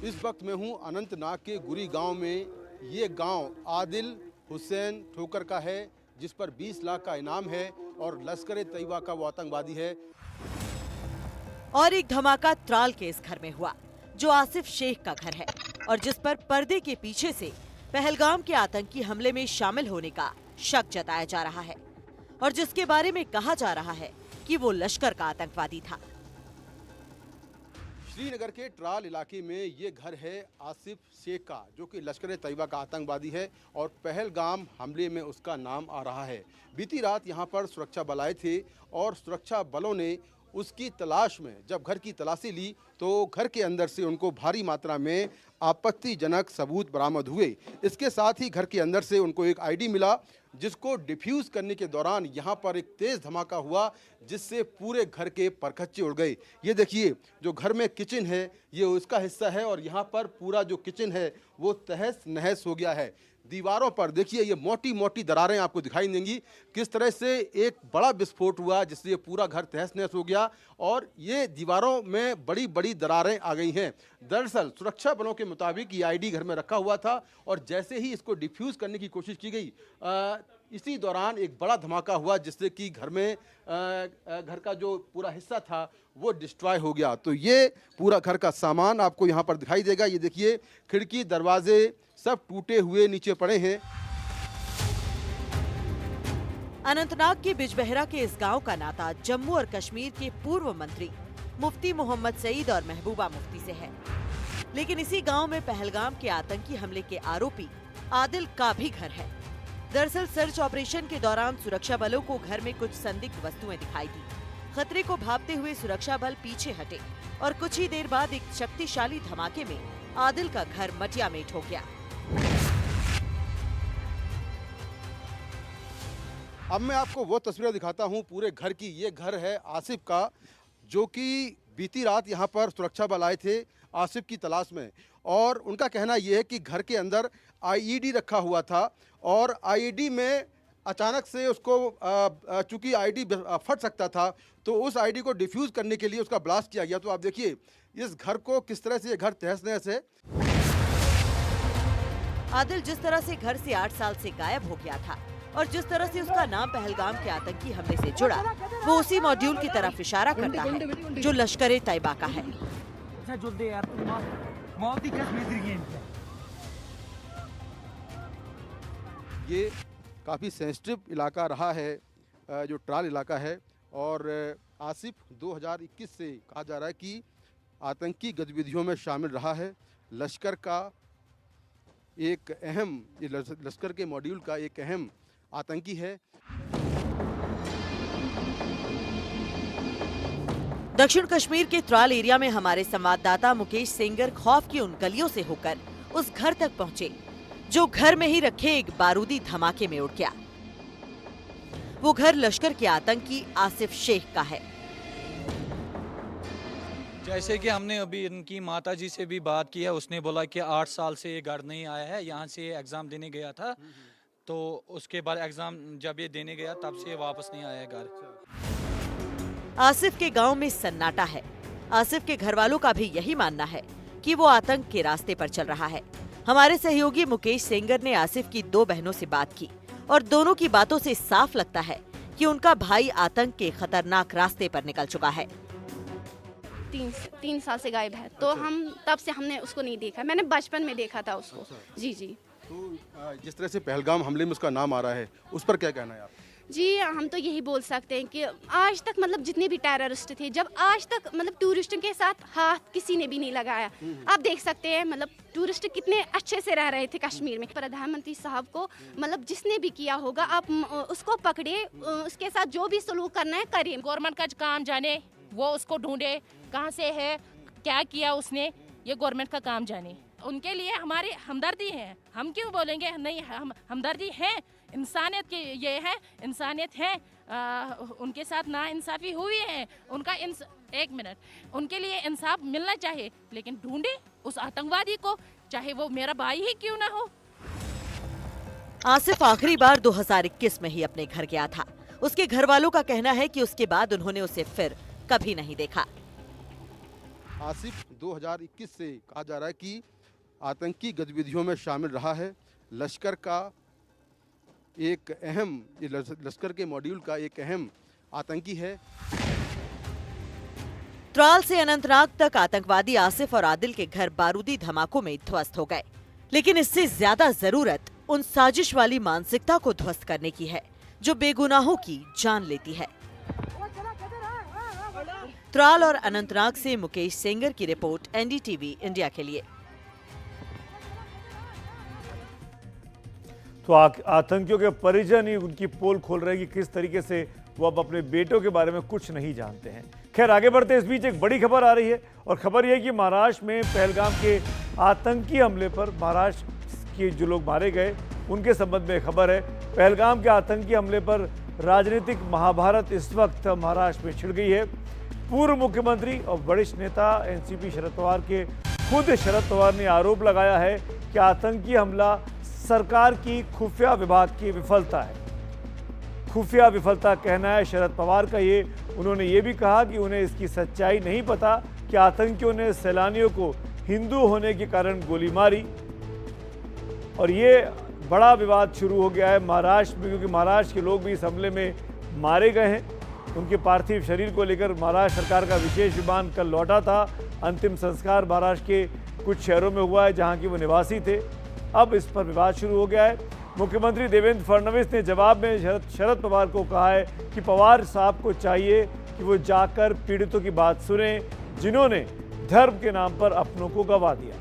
इस वक्त मैं हूं अनंतनाग के गुरी गांव में। ये गांव आदिल हुसैन ठोकर का है, जिस पर 20 लाख का इनाम है और लश्कर-ए-तैयबा का वो आतंकवादी है। और एक धमाका त्राल के इस घर में हुआ जो आसिफ शेख का घर है और जिस पर पर्दे के पीछे से पहलगाम के आतंकी हमले में शामिल होने का शक जताया जा रहा है और जिसके बारे में कहा जा रहा है कि वो लश्कर का आतंकवादी था। श्रीनगर के ट्राल इलाके में ये घर है आसिफ शेख का, जो कि लश्कर-ए-तैयबा का आतंकवादी है और पहलगाम हमले में उसका नाम आ रहा है। बीती रात यहाँ पर सुरक्षा बल आए थे और सुरक्षा बलों ने उसकी तलाश में जब घर की तलाशी ली तो घर के अंदर से उनको भारी मात्रा में आपत्तिजनक सबूत बरामद हुए। इसके साथ ही घर के अंदर से उनको एक आईडी मिला, जिसको डिफ्यूज़ करने के दौरान यहाँ पर एक तेज़ धमाका हुआ, जिससे पूरे घर के परखच्चे उड़ गए। ये देखिए, जो घर में किचन है ये उसका हिस्सा है और यहाँ पर पूरा जो किचन है वो तहस नहस हो गया है। दीवारों पर देखिए ये मोटी मोटी दरारें आपको दिखाई देंगी, किस तरह से एक बड़ा विस्फोट हुआ जिससे पूरा घर तहस नहस हो गया और ये दीवारों में बड़ी बड़ी दरारें आ गई हैं। दरअसल सुरक्षा बलों के मुताबिक ये आईडी घर में रखा हुआ था और जैसे ही इसको डिफ्यूज़ करने की कोशिश की गई, इसी दौरान एक बड़ा धमाका हुआ जिससे कि घर का जो पूरा हिस्सा था वो डिस्ट्रॉय हो गया। तो ये पूरा घर का सामान आपको यहाँ पर दिखाई देगा। ये देखिए, खिड़की दरवाजे सब टूटे हुए नीचे पड़े हैं। अनंतनाग के बिजबहरा के इस गांव का नाता जम्मू और कश्मीर के पूर्व मंत्री मुफ्ती मोहम्मद सईद और महबूबा मुफ्ती से है, लेकिन इसी गांव में पहलगाम के आतंकी हमले के आरोपी आदिल का भी घर है। दरअसल सर्च ऑपरेशन के दौरान सुरक्षा बलों को घर में कुछ संदिग्ध वस्तुएं दिखाई दी। खतरे को भांपते हुए सुरक्षा बल पीछे हटे और कुछ ही देर बाद एक शक्तिशाली धमाके में आदिल का घर मटिया मेट हो गया। अब मैं आपको वो तस्वीरें दिखाता हूँ पूरे घर की। ये घर है आसिफ का, जो कि बीती रात यहाँ पर सुरक्षा बल आए थे आसिफ की तलाश में और उनका कहना यह है कि घर के अंदर आईईडी रखा हुआ था और आईईडी में अचानक से उसको चूंकि आईडी फट सकता था तो उस आईडी को डिफ्यूज़ करने के लिए उसका ब्लास्ट किया गया। तो आप देखिए इस घर को किस तरह से ये घर तहस नहस है। आदिल जिस तरह से घर से 8 साल से गायब हो गया था और जिस तरह से उसका नाम पहलगाम के आतंकी हमले से जुड़ा, वो उसी मॉड्यूल की तरफ इशारा करता है जो लश्कर-ए-तैयबा का है। ये काफ़ी सेंसिटिव इलाका रहा है, जो ट्राल इलाका है, और आसिफ 2021 से कहा जा रहा है कि आतंकी गतिविधियों में शामिल रहा है। लश्कर का एक अहम, ये लश्कर के मॉड्यूल का एक अहम आतंकी है। दक्षिण कश्मीर के त्राल एरिया में हमारे संवाददाता मुकेश सेंगर खौफ की उन गलियों से होकर उस घर तक पहुंचे जो घर में ही रखे एक बारूदी धमाके में उड़ गया। वो घर लश्कर के आतंकी आसिफ शेख का है। जैसे कि हमने अभी इनकी माता जी से भी बात की है, उसने बोला कि 8 साल से ये घर नहीं आया है। यहाँ से एग्जाम देने गया था, तो उसके बाद एग्जाम जब ये देने गया तब से वापस नहीं आया घर। आसिफ के गांव में सन्नाटा है। आसिफ के घर वालों का भी यही मानना है कि वो आतंक के रास्ते पर चल रहा है। हमारे सहयोगी मुकेश सेंगर ने आसिफ की 2 बहनों से बात की और दोनों की बातों से साफ लगता है कि उनका भाई आतंक के खतरनाक रास्ते पर निकल चुका है। 3 साल से गायब है, तो हम तब से हमने उसको नहीं देखा। मैंने बचपन में देखा था उसको। जी जी। तो जिस तरह से पहलगाम हमले में उसका नाम आ रहा है, उस पर क्या कहना है आप? जी हम तो यही बोल सकते हैं कि आज तक मतलब जितने भी टेररिस्ट थे, जब आज तक मतलब टूरिस्टों के साथ हाथ किसी ने भी नहीं लगाया। आप देख सकते हैं मतलब टूरिस्ट कितने अच्छे से रह रहे थे कश्मीर में। प्रधानमंत्री साहब को मतलब जिसने भी किया होगा आप उसको पकड़े, उसके साथ जो भी सलूक करना है करिए। गवर्नमेंट का काम जाने, वो उसको ढूंढे कहाँ से है, क्या किया उसने, ये गवर्नमेंट का काम जाने। उनके लिए हमारी हमदर्दी है, हम क्यों बोलेंगे नहीं, हम हमदर्दी है, इंसानियत की ये है, इंसानियत है। उनके साथ ना इंसाफी हुई है, उनका एक मिनट, उनके लिए इंसाफ मिलना चाहिए, लेकिन ढूंढे उस आतंकवादी को, चाहे वो मेरा भाई ही क्यों ना हो। आसिफ आखिरी बार 2021 में ही अपने घर गया था। उसके घर वालों का कहना है कि उसके बाद उन्होंने उसे फिर कभी नहीं देखा। आसिफ 2021 से कहा जा रहा है कि आतंकी गतिविधियों में शामिल रहा है। लश्कर का एक अहम, ये लश्कर के मॉड्यूल का एक अहम आतंकी है। त्राल से अनंतनाग तक आतंकवादी आसिफ और आदिल के घर बारूदी धमाकों में ध्वस्त हो गए, लेकिन इससे ज्यादा जरूरत उन साजिश वाली मानसिकता को ध्वस्त करने की है जो बेगुनाहों की जान लेती है। त्राल और अनंतनाग से मुकेश सेंगर की रिपोर्ट, एनडीटीवी इंडिया के लिए। तो आतंकियों के परिजन ही उनकी पोल खोल रहे हैं कि किस तरीके से वो अब अपने बेटों के बारे में कुछ नहीं जानते हैं। खैर आगे बढ़ते इस बीच एक बड़ी खबर आ रही है, और खबर यह है कि महाराष्ट्र में पहलगाम के आतंकी हमले पर महाराष्ट्र के जो लोग मारे गए उनके संबंध में खबर है। पहलगाम के आतंकी हमले पर राजनीतिक महाभारत इस वक्त महाराष्ट्र में छिड़ गई है। पूर्व मुख्यमंत्री और वरिष्ठ नेता एनसीपी शरद पवार के खुद शरद पवार ने आरोप लगाया है कि आतंकी हमला सरकार की खुफिया विभाग की विफलता है। खुफिया विफलता कहना है शरद पवार का ये। उन्होंने ये भी कहा कि उन्हें इसकी सच्चाई नहीं पता कि आतंकियों ने सैलानियों को हिंदू होने के कारण गोली मारी, और ये बड़ा विवाद शुरू हो गया है महाराष्ट्र में, क्योंकि महाराष्ट्र के लोग भी इस हमले में मारे गए हैं। उनके पार्थिव शरीर को लेकर महाराष्ट्र सरकार का विशेष विमान कल लौटा था। अंतिम संस्कार महाराष्ट्र के कुछ शहरों में हुआ है जहां कि वो निवासी थे। अब इस पर विवाद शुरू हो गया है। मुख्यमंत्री देवेंद्र फडणवीस ने जवाब में शरद पवार को कहा है कि पवार साहब को चाहिए कि वो जाकर पीड़ितों की बात सुने जिन्होंने धर्म के नाम पर अपनों को गंवा दिया।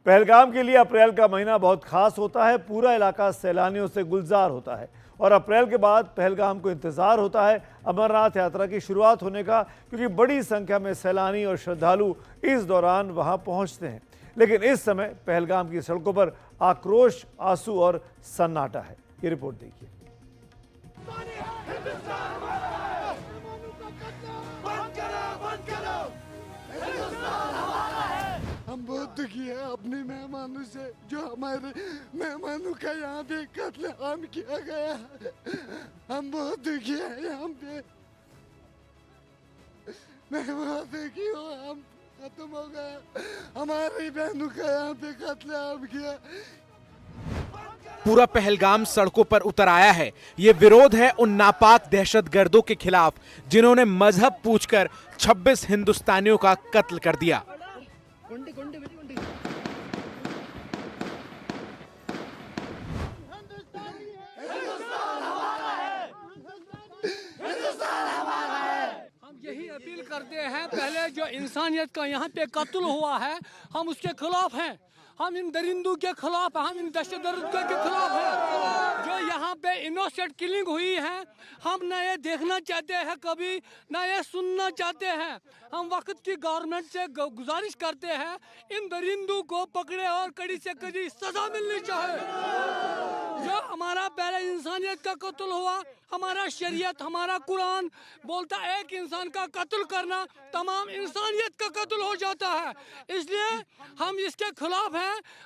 पहलगाम के लिए अप्रैल का महीना बहुत खास होता है। पूरा इलाका सैलानियों से गुलजार होता है, और अप्रैल के बाद पहलगाम को इंतजार होता है अमरनाथ यात्रा की शुरुआत होने का, क्योंकि बड़ी संख्या में सैलानी और श्रद्धालु इस दौरान वहां पहुंचते हैं। लेकिन इस समय पहलगाम की सड़कों पर आक्रोश, आंसू और सन्नाटा है। ये रिपोर्ट देखिए। हम बहुत दुखी है अपने मेहमानों से, जो हमारे मेहमानों का यहाँ पे कत्लेआम किया गया। हम बहुत दुखी है यहाँ पे, मैं बहुत दुखी हूँ। हम खत्म हो गया, हमारी बहनों का यहाँ पे कत्लेआम किया। पूरा पहलगाम सड़कों पर उतर आया है। ये विरोध है उन नापाक दहशतगर्दों के खिलाफ जिन्होंने मजहब पूछकर 26 हिंदुस्तानियों का कत्ल कर दिया। यही अपील करते हैं, पहले जो इंसानियत का यहाँ पे कत्ल हुआ है हम उसके खिलाफ हैं। हम इन दरिंदों के खिलाफ, हम इन दहशतगर्दों के खिलाफ हैं। जो यहाँ पे इनोसेंट किलिंग हुई है, हम न ये देखना चाहते हैं कभी, न ये सुनना चाहते हैं। हम वक्त की गवर्नमेंट से गुजारिश करते हैं इन दरिंदों को पकड़े और कड़ी से कड़ी सजा मिलनी चाहिए। जो हमारा पहले इंसानियत का कत्ल हुआ, हमारा शरीयत, हमारा कुरान बोलता है एक इंसान का कत्ल करना तमाम इंसानियत का कत्ल हो जाता है। इसलिए हम इसके खिलाफ हैं।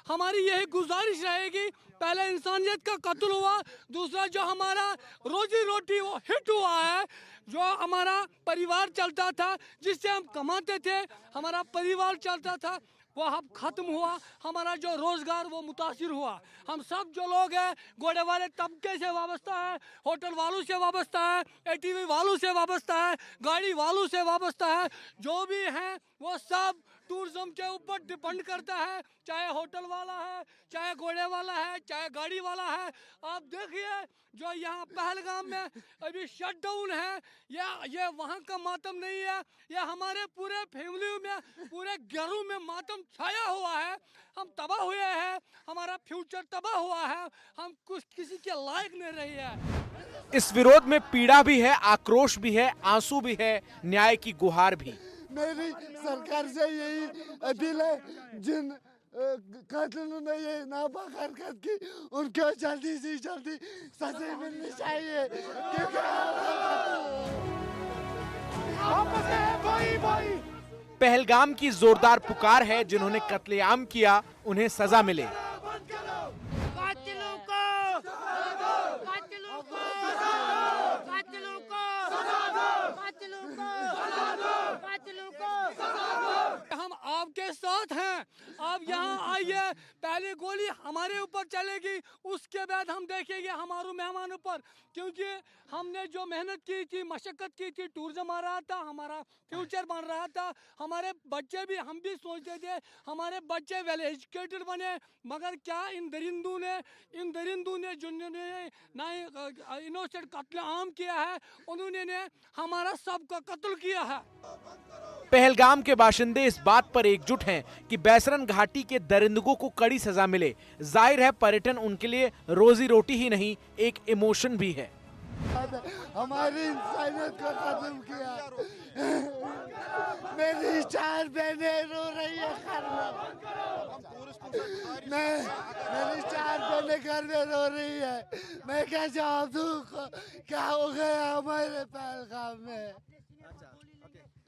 हमारी यही गुजारिश रहेगी, पहले इंसानियत का कत्ल हुआ, दूसरा जो हमारा रोजी रोटी वो हिट हुआ है, जो हमारा परिवार चलता था, जिससे हम कमाते थे, हमारा परिवार चलता था, वो अब खत्म हुआ। हमारा जो रोजगार वो मुतासिर हुआ। हम सब जो लोग हैं घोड़े वाले तबके से वाबस्ता है, होटल वालों से वाबस्ता है, एटीवी वालों से वाबस्ता है, गाड़ी वालों से वाबस्ता है, जो भी हैं वो सब टूरिज्म के ऊपर डिपेंड करता है, चाहे होटल वाला है, चाहे घोड़े वाला है, चाहे गाड़ी वाला है। आप देखिए जो यहाँ पहलगाम में अभी शटडाउन है, ये वहाँ का मातम नहीं है, ये हमारे पूरे फैमिली में, पूरे घरों में मातम छाया हुआ है। हम तबाह हुए हैं, हमारा फ्यूचर तबाह हुआ है, हम कुछ किसी के लायक नहीं रही है। इस विरोध में पीड़ा भी है, आक्रोश भी है, आंसू भी है, न्याय की गुहार भी। मेरी सरकार से यही अपील है, जिन कानूनों ने ये नापाक हरकत की उनको जल्दी से जल्दी सजा मिलनी चाहिए, पहलगाम की जोरदार पुकार है, जिन्होंने कत्लेआम किया उन्हें सजा मिले। हम आपके साथ हैं, आप यहाँ आइए, पहले गोली हमारे ऊपर चलेगी, उसके बाद हम देखेंगे हमारे मेहमानों पर, क्योंकि हमने जो मेहनत की थी, मशक्कत की थी, टूरिज्म आ रहा था, हमारा फ्यूचर बन रहा था, हमारे बच्चे भी, हम भी सोचते थे हमारे बच्चे वेल एजुकेटेड बने, मगर क्या इन दरिंदों ने जिन्होंने इनोसेंट कत्लेआम किया है, उन्होंने हमारा सबका कत्ल किया है। पहलगाम के बाशिंदे इस बात पर एकजुट हैं कि बैसरन घाटी के दरिंदगों को कड़ी सजा मिले। जाहिर है पर्यटन उनके लिए रोजी रोटी ही नहीं, एक इमोशन भी है। हमारी इंसानियत को खत्म किया। मेरी 4 बहनें रो रही है घर में, मेरी 4 बहनें घर में रो रही है, मैं क्या जवाब दूं, क्या हो गया हमारे पहलगाम में।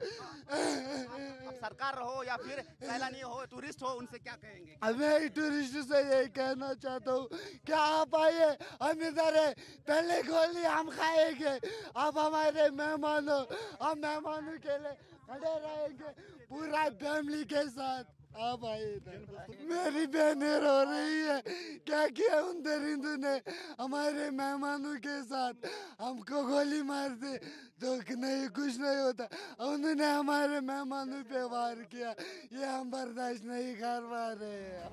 अब सरकार हो या फिर सैलानी हो, टूरिस्ट हो, उनसे क्या कहेंगे? अब मैं टूरिस्ट से यही कहना चाहता हूँ, क्या आप आइए, हम इधर है, पहले गोली हम खाएंगे, आप हमारे मेहमान हो, हम मेहमानों के लिए खड़े रहेंगे पूरा फैमिली के साथ। आप आइए इधर। मेरी बहनें रो रही है, क्या किया उन दरिंदों ने हमारे मेहमानों के साथ, हमको गोली मार दे तो नहीं, कुछ नहीं होता, उन्होंने हमारे मेहमानों पे वार किया, ये हम बर्दाश्त नहीं कर पा रहे हैं।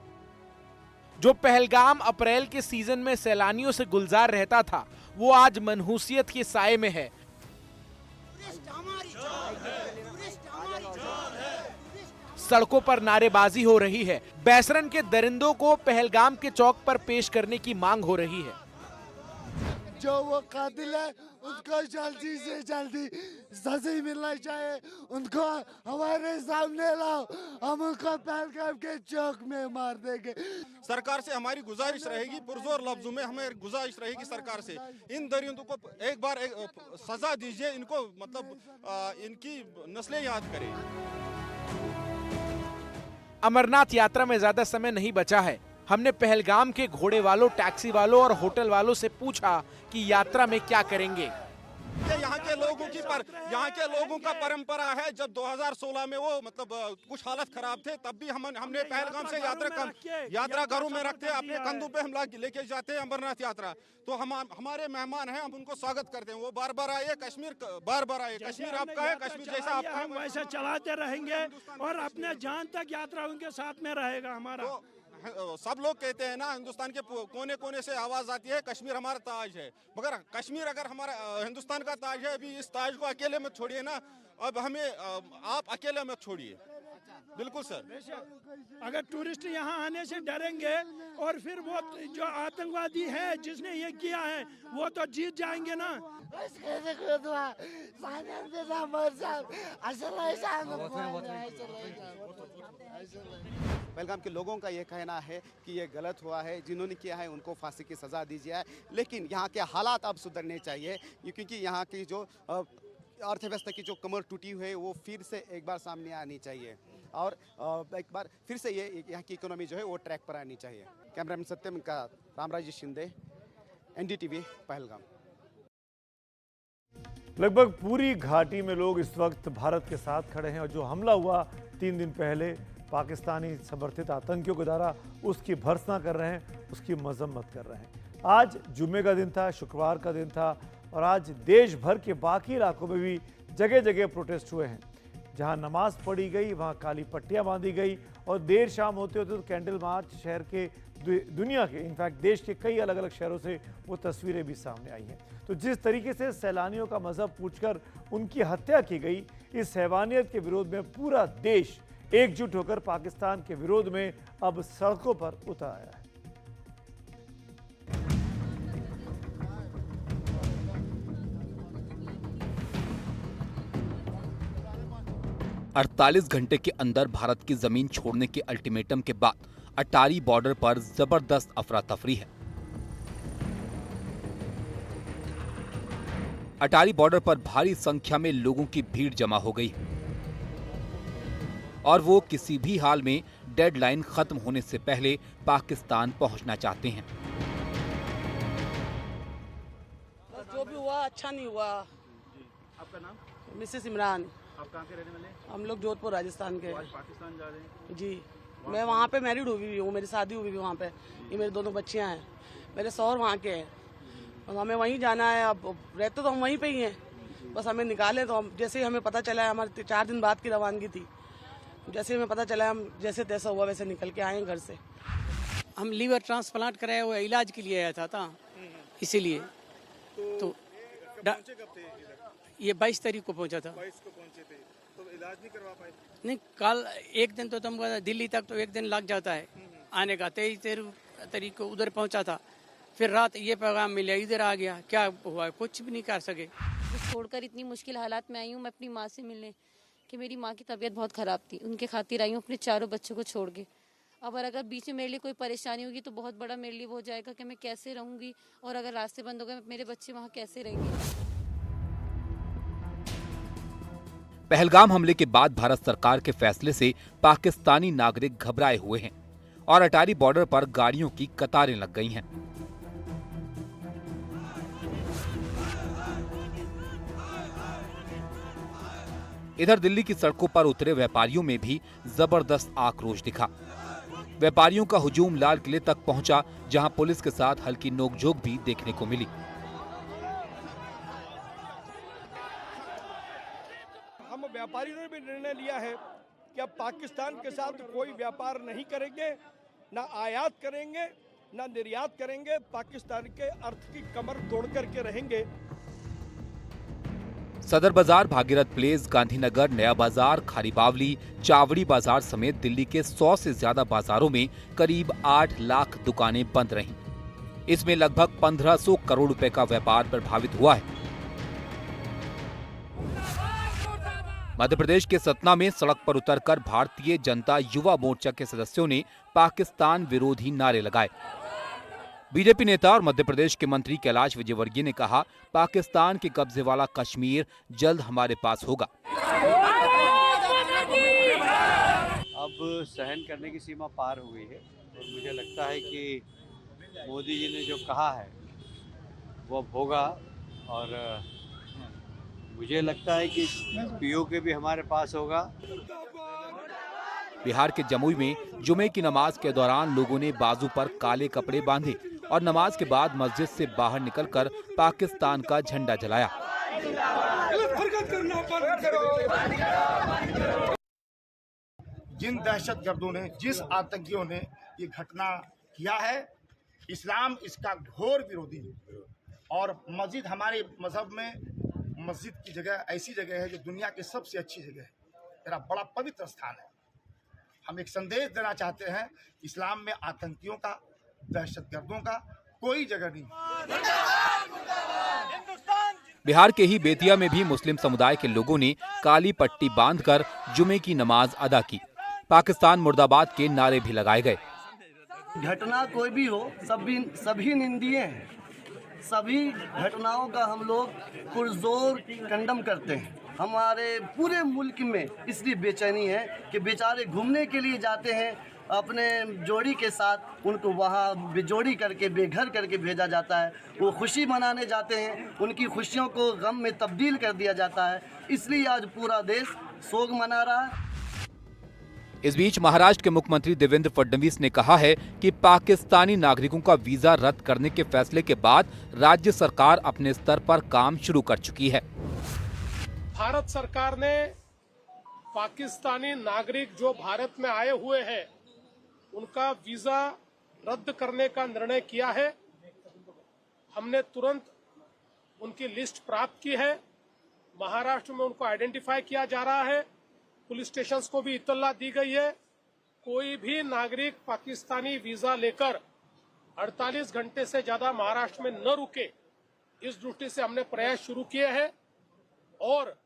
जो पहलगाम अप्रैल के सीजन में सैलानियों से गुलजार रहता था, वो आज मनहूसियत के साए में है। सड़कों पर नारेबाजी हो रही है, बैसरन के दरिंदों को पहलगाम के चौक पर पेश करने की मांग हो रही है। जो वो कातिल है उनको जल्दी से जल्दी सजा मिलना चाहिए, उनको हमारे सामने लाओ, हम उनको पहलगाम के चौक में मार देंगे। सरकार से हमारी गुजारिश रहेगी, पुरजोर लफ्जों में हमें गुजारिश रहेगी सरकार से, इन दरिंदों को एक बार सजा दीजिए, इनको मतलब इनकी नस्लें याद करें। अमरनाथ यात्रा में ज्यादा समय नहीं बचा है। हमने पहलगाम के घोड़े वालों, टैक्सी वालों और होटल वालों से पूछा कि यात्रा में क्या करेंगे। यहाँ के लोगों का परंपरा है, जब 2016 में वो मतलब कुछ हालत खराब थे, तब भी हमने पहलगाम से यात्रा घरों में रखते, अपने कंधों पे हम लेके जाते हैं अमरनाथ यात्रा। तो हमारे मेहमान हैं, हम उनको स्वागत करते हैं, वो बार बार आए, कश्मीर बार बार आए, कश्मीर आपका है, कश्मीर जैसा आपका है, हम वैसे चलाते रहेंगे और अपने जान तक यात्रा उनके साथ में रहेगा हमारा। सब लोग कहते हैं ना, हिंदुस्तान के कोने कोने से आवाज आती है कश्मीर हमारा ताज है, मगर कश्मीर अगर हमारा हिंदुस्तान का ताज है, अभी इस ताज को अकेले मत छोड़िए ना, अब हमें आप अकेले मत छोड़िए। बिल्कुल सर, अगर टूरिस्ट यहाँ आने से डरेंगे और फिर वो जो आतंकवादी है जिसने ये किया है वो तो जीत जाएंगे ना। पहलगाम के लोगों का ये कहना है कि ये गलत हुआ है, जिन्होंने किया है उनको फांसी की सज़ा दी जाए, लेकिन यहाँ के हालात अब सुधरने चाहिए, क्योंकि यहाँ की जो अर्थव्यवस्था की जो कमर टूटी हुई है वो फिर से एक बार सामने आनी चाहिए और एक बार फिर से ये यहाँ की इकोनॉमी जो है वो ट्रैक पर आनी चाहिए। कैमरामैन सत्यम का रामराज शिंदे, NDTV, पहलगाम। लगभग पूरी घाटी में लोग इस वक्त भारत के साथ खड़े हैं और जो हमला हुआ 3 दिन पहले पाकिस्तानी समर्थित आतंकियों के द्वारा उसकी भर्त्सना कर रहे हैं, उसकी मजम्मत कर रहे हैं। आज जुम्मे का दिन था, शुक्रवार का दिन था और आज देश भर के बाकी इलाकों में भी जगह जगह प्रोटेस्ट हुए हैं। जहां नमाज पढ़ी गई वहां काली पट्टियां बांधी गई और देर शाम होते होते तो कैंडल मार्च शहर के दुनिया के इनफैक्ट देश के कई अलग अलग शहरों से वो तस्वीरें भी सामने आई हैं। तो जिस तरीके से सैलानियों का मजहब पूछकर उनकी हत्या की गई, इस हैवानियत के विरोध में पूरा देश एकजुट होकर पाकिस्तान के विरोध में अब सड़कों पर उतर आया है। 48 घंटे के अंदर भारत की जमीन छोड़ने के अल्टीमेटम के बाद अटारी बॉर्डर पर जबरदस्त अफरा तफरी है। अटारी बॉर्डर पर भारी संख्या में लोगों की भीड़ जमा हो गई और वो किसी भी हाल में डेडलाइन खत्म होने से पहले पाकिस्तान पहुंचना चाहते हैं। जो भी हुआ अच्छा नहीं हुआ। आपका नाम? मिसेस इमरान। आप कहाँ के रहने वाले? हम लोग जोधपुर राजस्थान के। आज पाकिस्तान जा रहे हैं? जी, मैं वहाँ पे मैरिड हुई हूँ, मेरी शादी हुई है वहाँ पे। ये मेरे दोनों बच्चियाँ हैं, मेरे शौहर वहाँ के हैं और हमें वहीं जाना है। अब रहते तो हम वहीं पे ही हैं, बस हमें निकाले तो हम जैसे ही हमें पता चला है, हमारे 4 दिन बाद की रवानगी थी, जैसे हमें पता चला हम जैसे तैसा हुआ वैसे निकल के आए घर से। हम लीवर ट्रांसप्लांट कराया हुआ इलाज के लिए आया था इसीलिए। तो ये 22 तारीख को पहुंचा था। 22 को पहुंचे थे तो इलाज नहीं करवा पाए? नहीं, कल एक दिन तो तुमको दिल्ली तक तो एक दिन लग जाता है आने का। 23 तारीख को उधर पहुंचा था, फिर रात ये पैगाम मिला, इधर आ गया। क्या हुआ? कुछ भी नहीं कर सके। छोड़कर इतनी मुश्किल हालात में आई हूँ मैं अपनी माँ से मिलने, कि मेरी माँ की तबीयत बहुत ख़राब थी, उनके खातिर आई हूँ अपने 4 बच्चों को छोड़ के। अब अगर बीच में मेरे लिए कोई परेशानी होगी तो बहुत बड़ा मेरे लिए वो हो जाएगा कि मैं कैसे रहूँगी, और अगर रास्ते बंद हो गए मेरे बच्चे वहाँ कैसे रहेंगे। पहलगाम हमले के बाद भारत सरकार के फैसले से पाकिस्तानी नागरिक घबराए हुए हैं और अटारी बॉर्डर पर गाड़ियों की कतारें लग गई हैं। इधर दिल्ली की सड़कों पर उतरे व्यापारियों में भी जबरदस्त आक्रोश दिखा। व्यापारियों का हुजूम लाल किले तक पहुंचा, जहां पुलिस के साथ हल्की नोकझोंक भी देखने को मिली। हम व्यापारियों ने भी निर्णय लिया है कि अब पाकिस्तान के साथ कोई व्यापार नहीं करेंगे, ना आयात करेंगे ना निर्यात करेंगे। पाकिस्तान के अर्थ की कमर तोड़ करके रहेंगे। सदर बाजार, भागीरथ प्लेस, गांधीनगर, नया बाजार, खारी बावली, चावड़ी बाजार समेत दिल्ली के 100 से ज्यादा बाजारों में करीब 8 लाख दुकानें बंद रहीं। इसमें लगभग 1500 करोड़ रुपए का व्यापार प्रभावित हुआ है। मध्य प्रदेश के सतना में सड़क पर उतरकर भारतीय जनता युवा मोर्चा के सदस्यों ने पाकिस्तान विरोधी नारे लगाए। बीजेपी नेता और मध्य प्रदेश के मंत्री कैलाश विजयवर्गीय ने कहा, पाकिस्तान के कब्जे वाला कश्मीर जल्द हमारे पास होगा। अब सहन करने की सीमा पार हो गई है और मुझे लगता है कि मोदी जी ने जो कहा है वो अब होगा और मुझे लगता है कि पीओके भी हमारे पास होगा। बिहार के जमुई में जुमे की नमाज के दौरान लोगों ने बाजू पर काले कपड़े बांधे और नमाज के बाद मस्जिद से बाहर निकलकर पाकिस्तान का झंडा जलाया। जिन दहशतगर्दों ने, जिस आतंकियों ने ये घटना किया है, इस्लाम इसका घोर विरोधी है। और मस्जिद हमारे मजहब में मस्जिद की जगह ऐसी जगह है जो दुनिया की सबसे अच्छी जगह है, मेरा बड़ा पवित्र स्थान है। हम एक संदेश देना चाहते हैं, इस्लाम में आतंकियों का, दहशतगर्दों का कोई जगह नहीं। बिहार के ही बेतिया में भी मुस्लिम समुदाय के लोगों ने काली पट्टी बांधकर जुमे की नमाज अदा की। पाकिस्तान मुर्दाबाद के नारे भी लगाए गए। घटना कोई भी हो, सभी निंदनीय हैं। सभी घटनाओं का हम लोग पुरजोर कंडम करते हैं। हमारे पूरे मुल्क में इसलिए बेचैनी है कि बेचारे घूमने के लिए जाते हैं अपने जोड़ी के साथ, उनको वहाँ बेजोड़ी करके बेघर करके भेजा जाता है। वो खुशी मनाने जाते हैं, उनकी खुशियों को गम में तब्दील कर दिया जाता है। इसलिए आज पूरा देश शोक मना रहा है। इस बीच महाराष्ट्र के मुख्यमंत्री देवेंद्र फडणवीस ने कहा है कि पाकिस्तानी नागरिकों का वीजा रद्द करने के फैसले के बाद राज्य सरकार अपने स्तर पर काम शुरू कर चुकी है। भारत सरकार ने पाकिस्तानी नागरिक जो भारत में आए हुए हैं उनका वीजा रद्द करने का निर्णय किया है। हमने तुरंत उनकी लिस्ट प्राप्त की है। महाराष्ट्र में उनको आइडेंटिफाई किया जा रहा है। पुलिस स्टेशंस को भी इत्तला दी गई है। कोई भी नागरिक पाकिस्तानी वीजा लेकर 48 घंटे से ज्यादा महाराष्ट्र में न रुके, इस दृष्टि से हमने प्रयास शुरू किए हैं और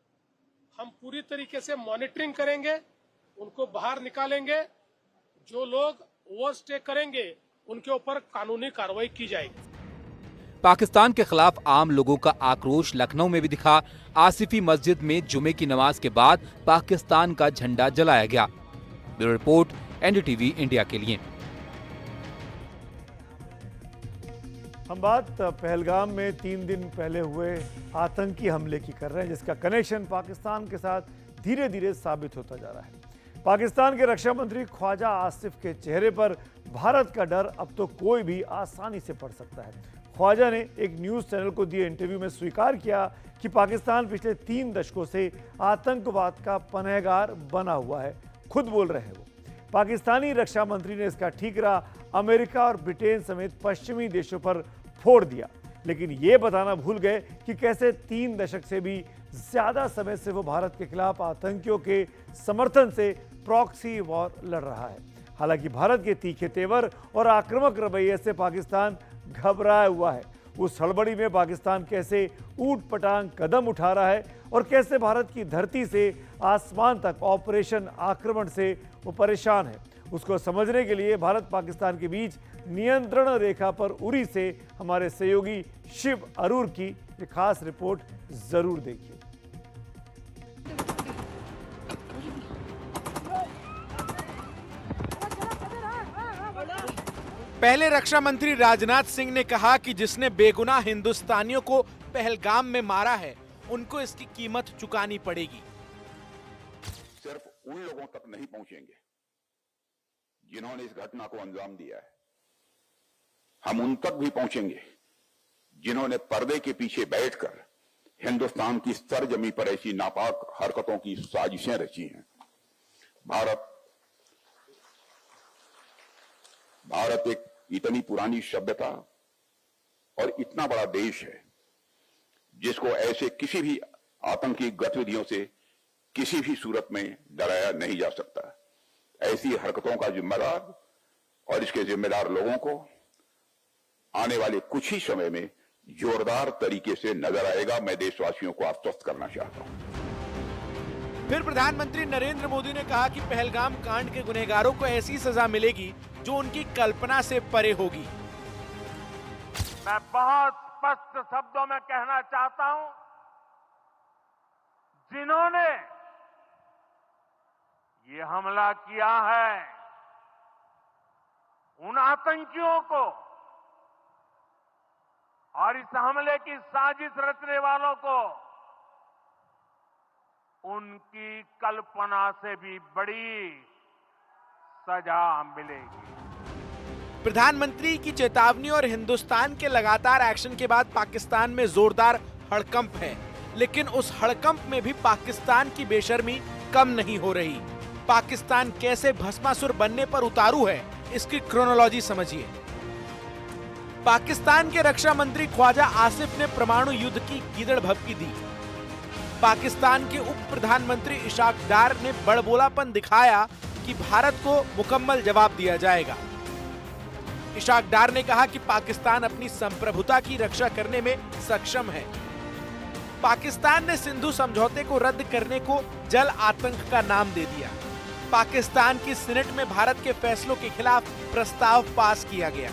हम पूरी तरीके से मॉनिटरिंग करेंगे, उनको बाहर निकालेंगे। जो लोग ओवरस्टे करेंगे उनके ऊपर कानूनी कार्रवाई की जाएगी। पाकिस्तान के खिलाफ आम लोगों का आक्रोश लखनऊ में भी दिखा। आसिफी मस्जिद में जुमे की नमाज के बाद पाकिस्तान का झंडा जलाया गया। ब्यूरो रिपोर्ट, एनडीटीवी इंडिया के लिए। हम बात पहलगाम में 3 दिन पहले हुए आतंकी हमले की कर रहे हैं, जिसका कनेक्शन पाकिस्तान के साथ धीरे धीरे साबित होता जा रहा है। पाकिस्तान के रक्षा मंत्री ख्वाजा आसिफ के चेहरे पर भारत का डर अब तो कोई भी आसानी से पढ़ सकता है। ख्वाजा ने एक न्यूज़ चैनल को दिए इंटरव्यू में स्वीकार किया कि पाकिस्तान पिछले 3 दशकों से आतंकवाद का पनाहगार बना हुआ है। खुद बोल रहे हैं वो। पाकिस्तानी रक्षा मंत्री ने इसका ठीकरा अमेरिका और ब्रिटेन समेत पश्चिमी देशों पर फोड़ दिया, लेकिन ये बताना भूल गए कि कैसे 3 दशक से भी ज्यादा समय से वो भारत के खिलाफ आतंकियों के समर्थन से प्रॉक्सी वॉर लड़ रहा है। हालांकि भारत के तीखे तेवर और आक्रामक रवैये से पाकिस्तान घबराया हुआ है। उस हड़बड़ी में पाकिस्तान कैसे ऊट पटांग कदम उठा रहा है और कैसे भारत की धरती से आसमान तक ऑपरेशन आक्रमण से वो परेशान है, उसको समझने के लिए भारत पाकिस्तान के बीच नियंत्रण रेखा पर उरी से हमारे सहयोगी शिव अरूर की एक खास रिपोर्ट जरूर देखिए। पहले रक्षा मंत्री राजनाथ सिंह ने कहा कि जिसने बेगुनाह हिंदुस्तानियों को पहलगाम में मारा है, उनको इसकी कीमत चुकानी पड़ेगी। सिर्फ उन लोगों तक नहीं पहुंचेंगे जिन्होंने इस घटना को अंजाम दिया है। हम उन तक भी पहुंचेंगे जिन्होंने पर्दे के पीछे बैठकर हिंदुस्तान की सरजमी पर ऐसी नापाक हरकतों की साजिशें रची हैं। भारत एक इतनी पुरानी सभ्यता और इतना बड़ा देश है जिसको ऐसे किसी भी आतंकी गतिविधियों से किसी भी सूरत में डराया नहीं जा सकता। ऐसी हरकतों का जिम्मेदार और इसके जिम्मेदार लोगों को आने वाले कुछ ही समय में जोरदार तरीके से नजर आएगा। मैं देशवासियों को आश्वस्त करना चाहता हूं। फिर प्रधानमंत्री नरेंद्र मोदी ने कहा कि पहलगाम कांड के गुनहगारों को ऐसी सजा मिलेगी जो उनकी कल्पना से परे होगी। मैं बहुत स्पष्ट शब्दों में कहना चाहता हूं, जिन्होंने ये हमला किया है उन आतंकियों को और इस हमले की साजिश रचने वालों को उनकी कल्पना से भी बड़ी सजा मिलेगी। प्रधानमंत्री की चेतावनी और हिंदुस्तान के लगातार एक्शन के बाद पाकिस्तान में जोरदार हड़कंप है, लेकिन उस हड़कंप में भी पाकिस्तान की बेशर्मी कम नहीं हो रही। पाकिस्तान कैसे भस्मासुर बनने पर उतारू है, इसकी क्रोनोलॉजी समझिए। पाकिस्तान के रक्षा मंत्री ख्वाजा आसिफ ने परमाणु युद्ध की गीदड़ भभकी दी। पाकिस्तान के उप प्रधानमंत्री इशाक डार ने बड़बोलापन दिखाया कि भारत को मुकम्मल जवाब दिया जाएगा। इशाक डार ने कहा कि पाकिस्तान अपनी संप्रभुता की रक्षा करने में सक्षम है। पाकिस्तान ने सिंधु समझौते को रद्द करने को जल आतंक का नाम दे दिया। पाकिस्तान की सीनेट में भारत के फैसलों के खिलाफ प्रस्ताव पास किया गया।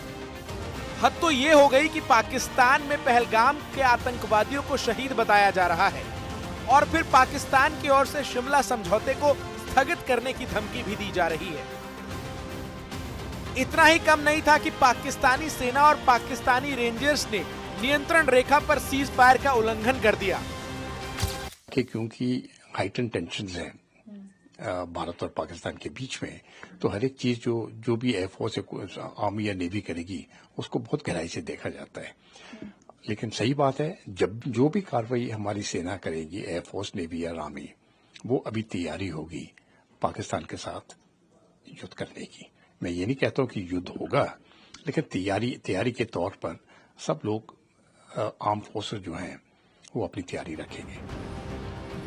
हद तो ये हो गई कि पाकिस्तान में पहलगाम के आतंकवादियों को शहीद बताया जा रहा है और फिर पाकिस्तान की ओर से शिमला समझौते को स्थगित करने की धमकी भी दी जा रही है। इतना ही कम नहीं था कि पाकिस्तानी सेना और पाकिस्तानी रेंजर्स ने नियंत्रण रेखा पर सीज फायर का उल्लंघन कर दिया। क्योंकि हाइटन टेंशंस हैं भारत और पाकिस्तान के बीच में, तो हर एक चीज जो भी एयरफोर्स आर्मी या नेवी करेगी उसको बहुत गहराई से देखा जाता है। लेकिन सही बात है, जब जो भी कार्रवाई हमारी सेना करेगी, एयरफोर्स नेवी या आर्मी, वो अभी तैयारी होगी पाकिस्तान के साथ युद्ध करने की। मैं ये नहीं कहता हूं कि युद्ध होगा, लेकिन तैयारी के तौर पर सब लोग आर्म फोर्सेस जो हैं वो अपनी तैयारी रखेंगे।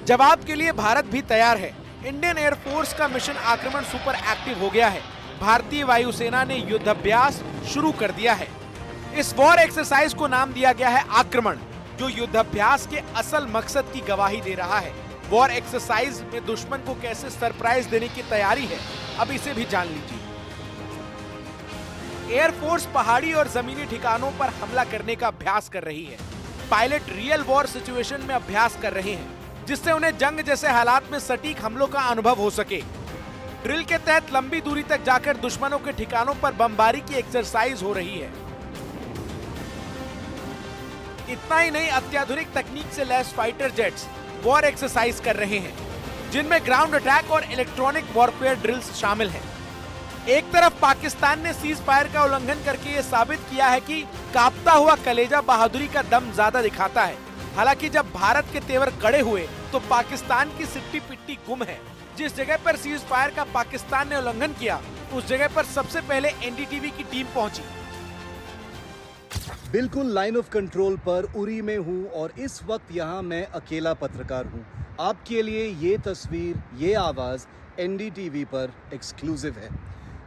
जवाब के लिए भारत भी तैयार है। इंडियन एयरफोर्स का मिशन आक्रमण सुपर एक्टिव हो गया है। भारतीय वायुसेना ने युद्धाभ्यास शुरू कर दिया है। इस वॉर एक्सरसाइज को नाम दिया गया है आक्रमण, जो युद्धाभ्यास के असल मकसद की गवाही दे रहा है। वॉर एक्सरसाइज में दुश्मन को कैसे सरप्राइज देने की तैयारी है, अब इसे भी जान लीजिए। एयरफोर्स पहाड़ी और जमीनी ठिकानों पर हमला करने का अभ्यास कर रही है। पायलट रियल वॉर सिचुएशन में अभ्यास कर रहे हैं, जिससे उन्हें जंग जैसे हालात में सटीक हमलों का अनुभव हो सके। ड्रिल के तहत लंबी दूरी तक जाकर दुश्मनों के ठिकानों पर बमबारी की एक्सरसाइज हो रही है। इतना ही नहीं, अत्याधुनिक तकनीक से lace fighter jets war exercise कर रहे हैं, जिनमें ग्राउंड अटैक और इलेक्ट्रॉनिक वॉरफेयर ड्रिल्स शामिल हैं। एक तरफ पाकिस्तान ने सीज फायर का उल्लंघन करके ये साबित किया है कि कांपता हुआ कलेजा बहादुरी का दम ज्यादा दिखाता है। हालांकि जब भारत के तेवर कड़े हुए तो पाकिस्तान की सिट्टी पिट्टी गुम है। जिस जगह पर सीज फायर का पाकिस्तान ने उल्लंघन किया, उस जगह पर सबसे पहले एनडीटीवी की टीम पहुंची। बिल्कुल लाइन ऑफ कंट्रोल पर उरी में हूं और इस वक्त यहां मैं अकेला पत्रकार हूं। आपके लिए ये तस्वीर, ये आवाज एनडीटीवी पर एक्सक्लूसिव है।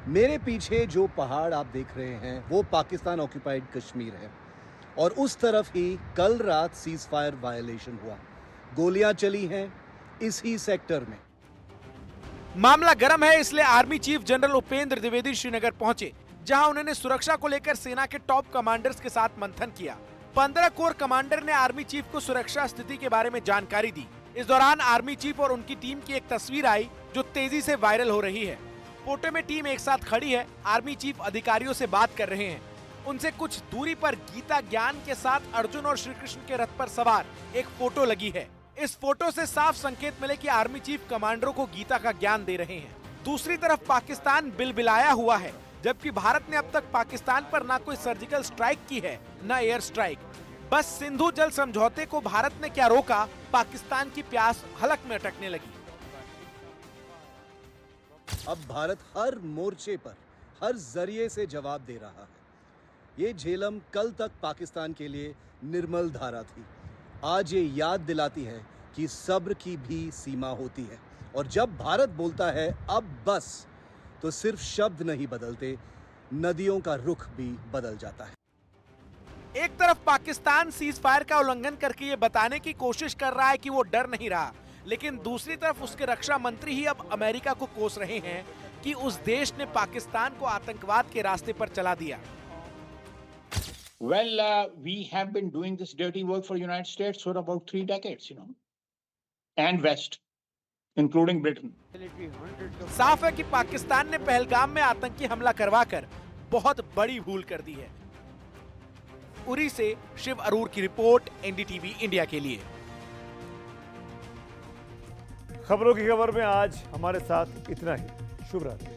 मेरे पीछे जो पहाड़ आप देख रहे हैं वो पाकिस्तान ऑक्यूपाइड कश्मीर है और उस तरफ ही कल रात सीज फायर वायलेशन हुआ। गोलियां चली हैं इसी सेक्टर में। मामला गर्म है, इसलिए army chief general Upendra Dwivedi Srinagar पहुंचे, जहां उन्होंने सुरक्षा को लेकर सेना के टॉप कमांडर्स के साथ मंथन किया। 15 कोर कमांडर ने आर्मी चीफ को सुरक्षा स्थिति के बारे में जानकारी दी। इस दौरान आर्मी चीफ और उनकी टीम की एक तस्वीर आई जो तेजी से वायरल हो रही है। फोटो में टीम एक साथ खड़ी है। आर्मी चीफ अधिकारियों से बात कर रहे हैं। उनसे कुछ दूरी पर गीता ज्ञान के साथ अर्जुन और श्री कृष्ण के रथ पर सवार एक फोटो लगी है। इस फोटो से साफ संकेत मिले कि आर्मी चीफ कमांडरों को गीता का ज्ञान दे रहे हैं। दूसरी तरफ पाकिस्तान बिलबिलाया हुआ है, जबकि भारत ने अब तक पाकिस्तान पर ना कोई सर्जिकल स्ट्राइक की है, ना एयर स्ट्राइक। बस सिंधु जल समझौते को भारत ने क्या रोका, पाकिस्तान की प्यास हलक में अटकने लगी। अब भारत हर मोर्चे पर, हर जरिए से जवाब दे रहा है। ये झेलम कल तक पाकिस्तान के लिए निर्मल धारा थी। आज ये याद दिलाती है कि सब्र की भी सीमा होती है और जब भारत बोलता है अब बस, तो सिर्फ शब्द नहीं बदलते, नदियों का रुख भी बदल जाता है। एक तरफ पाकिस्तान सीज फायर का उल्लंघन करके ये बताने की कोशिश कर रहा है कि वो डर नहीं रहा, लेकिन दूसरी तरफ उसके रक्षा मंत्री ही अब अमेरिका को कोस रहे हैं कि उस देश ने पाकिस्तान को आतंकवाद के रास्ते पर चला दिया। Well, we have been doing this dirty work for United States for about 3 decades, and West, including Britain. साफ है कि पाकिस्तान ने पहलगाम में आतंकी हमला करवाकर बहुत बड़ी भूल कर दी है। उरी से शिव अरूर की रिपोर्ट, एनडीटीवी इंडिया के लिए। खबरों की खबर में आज हमारे साथ इतना ही। शुभ रात्रि।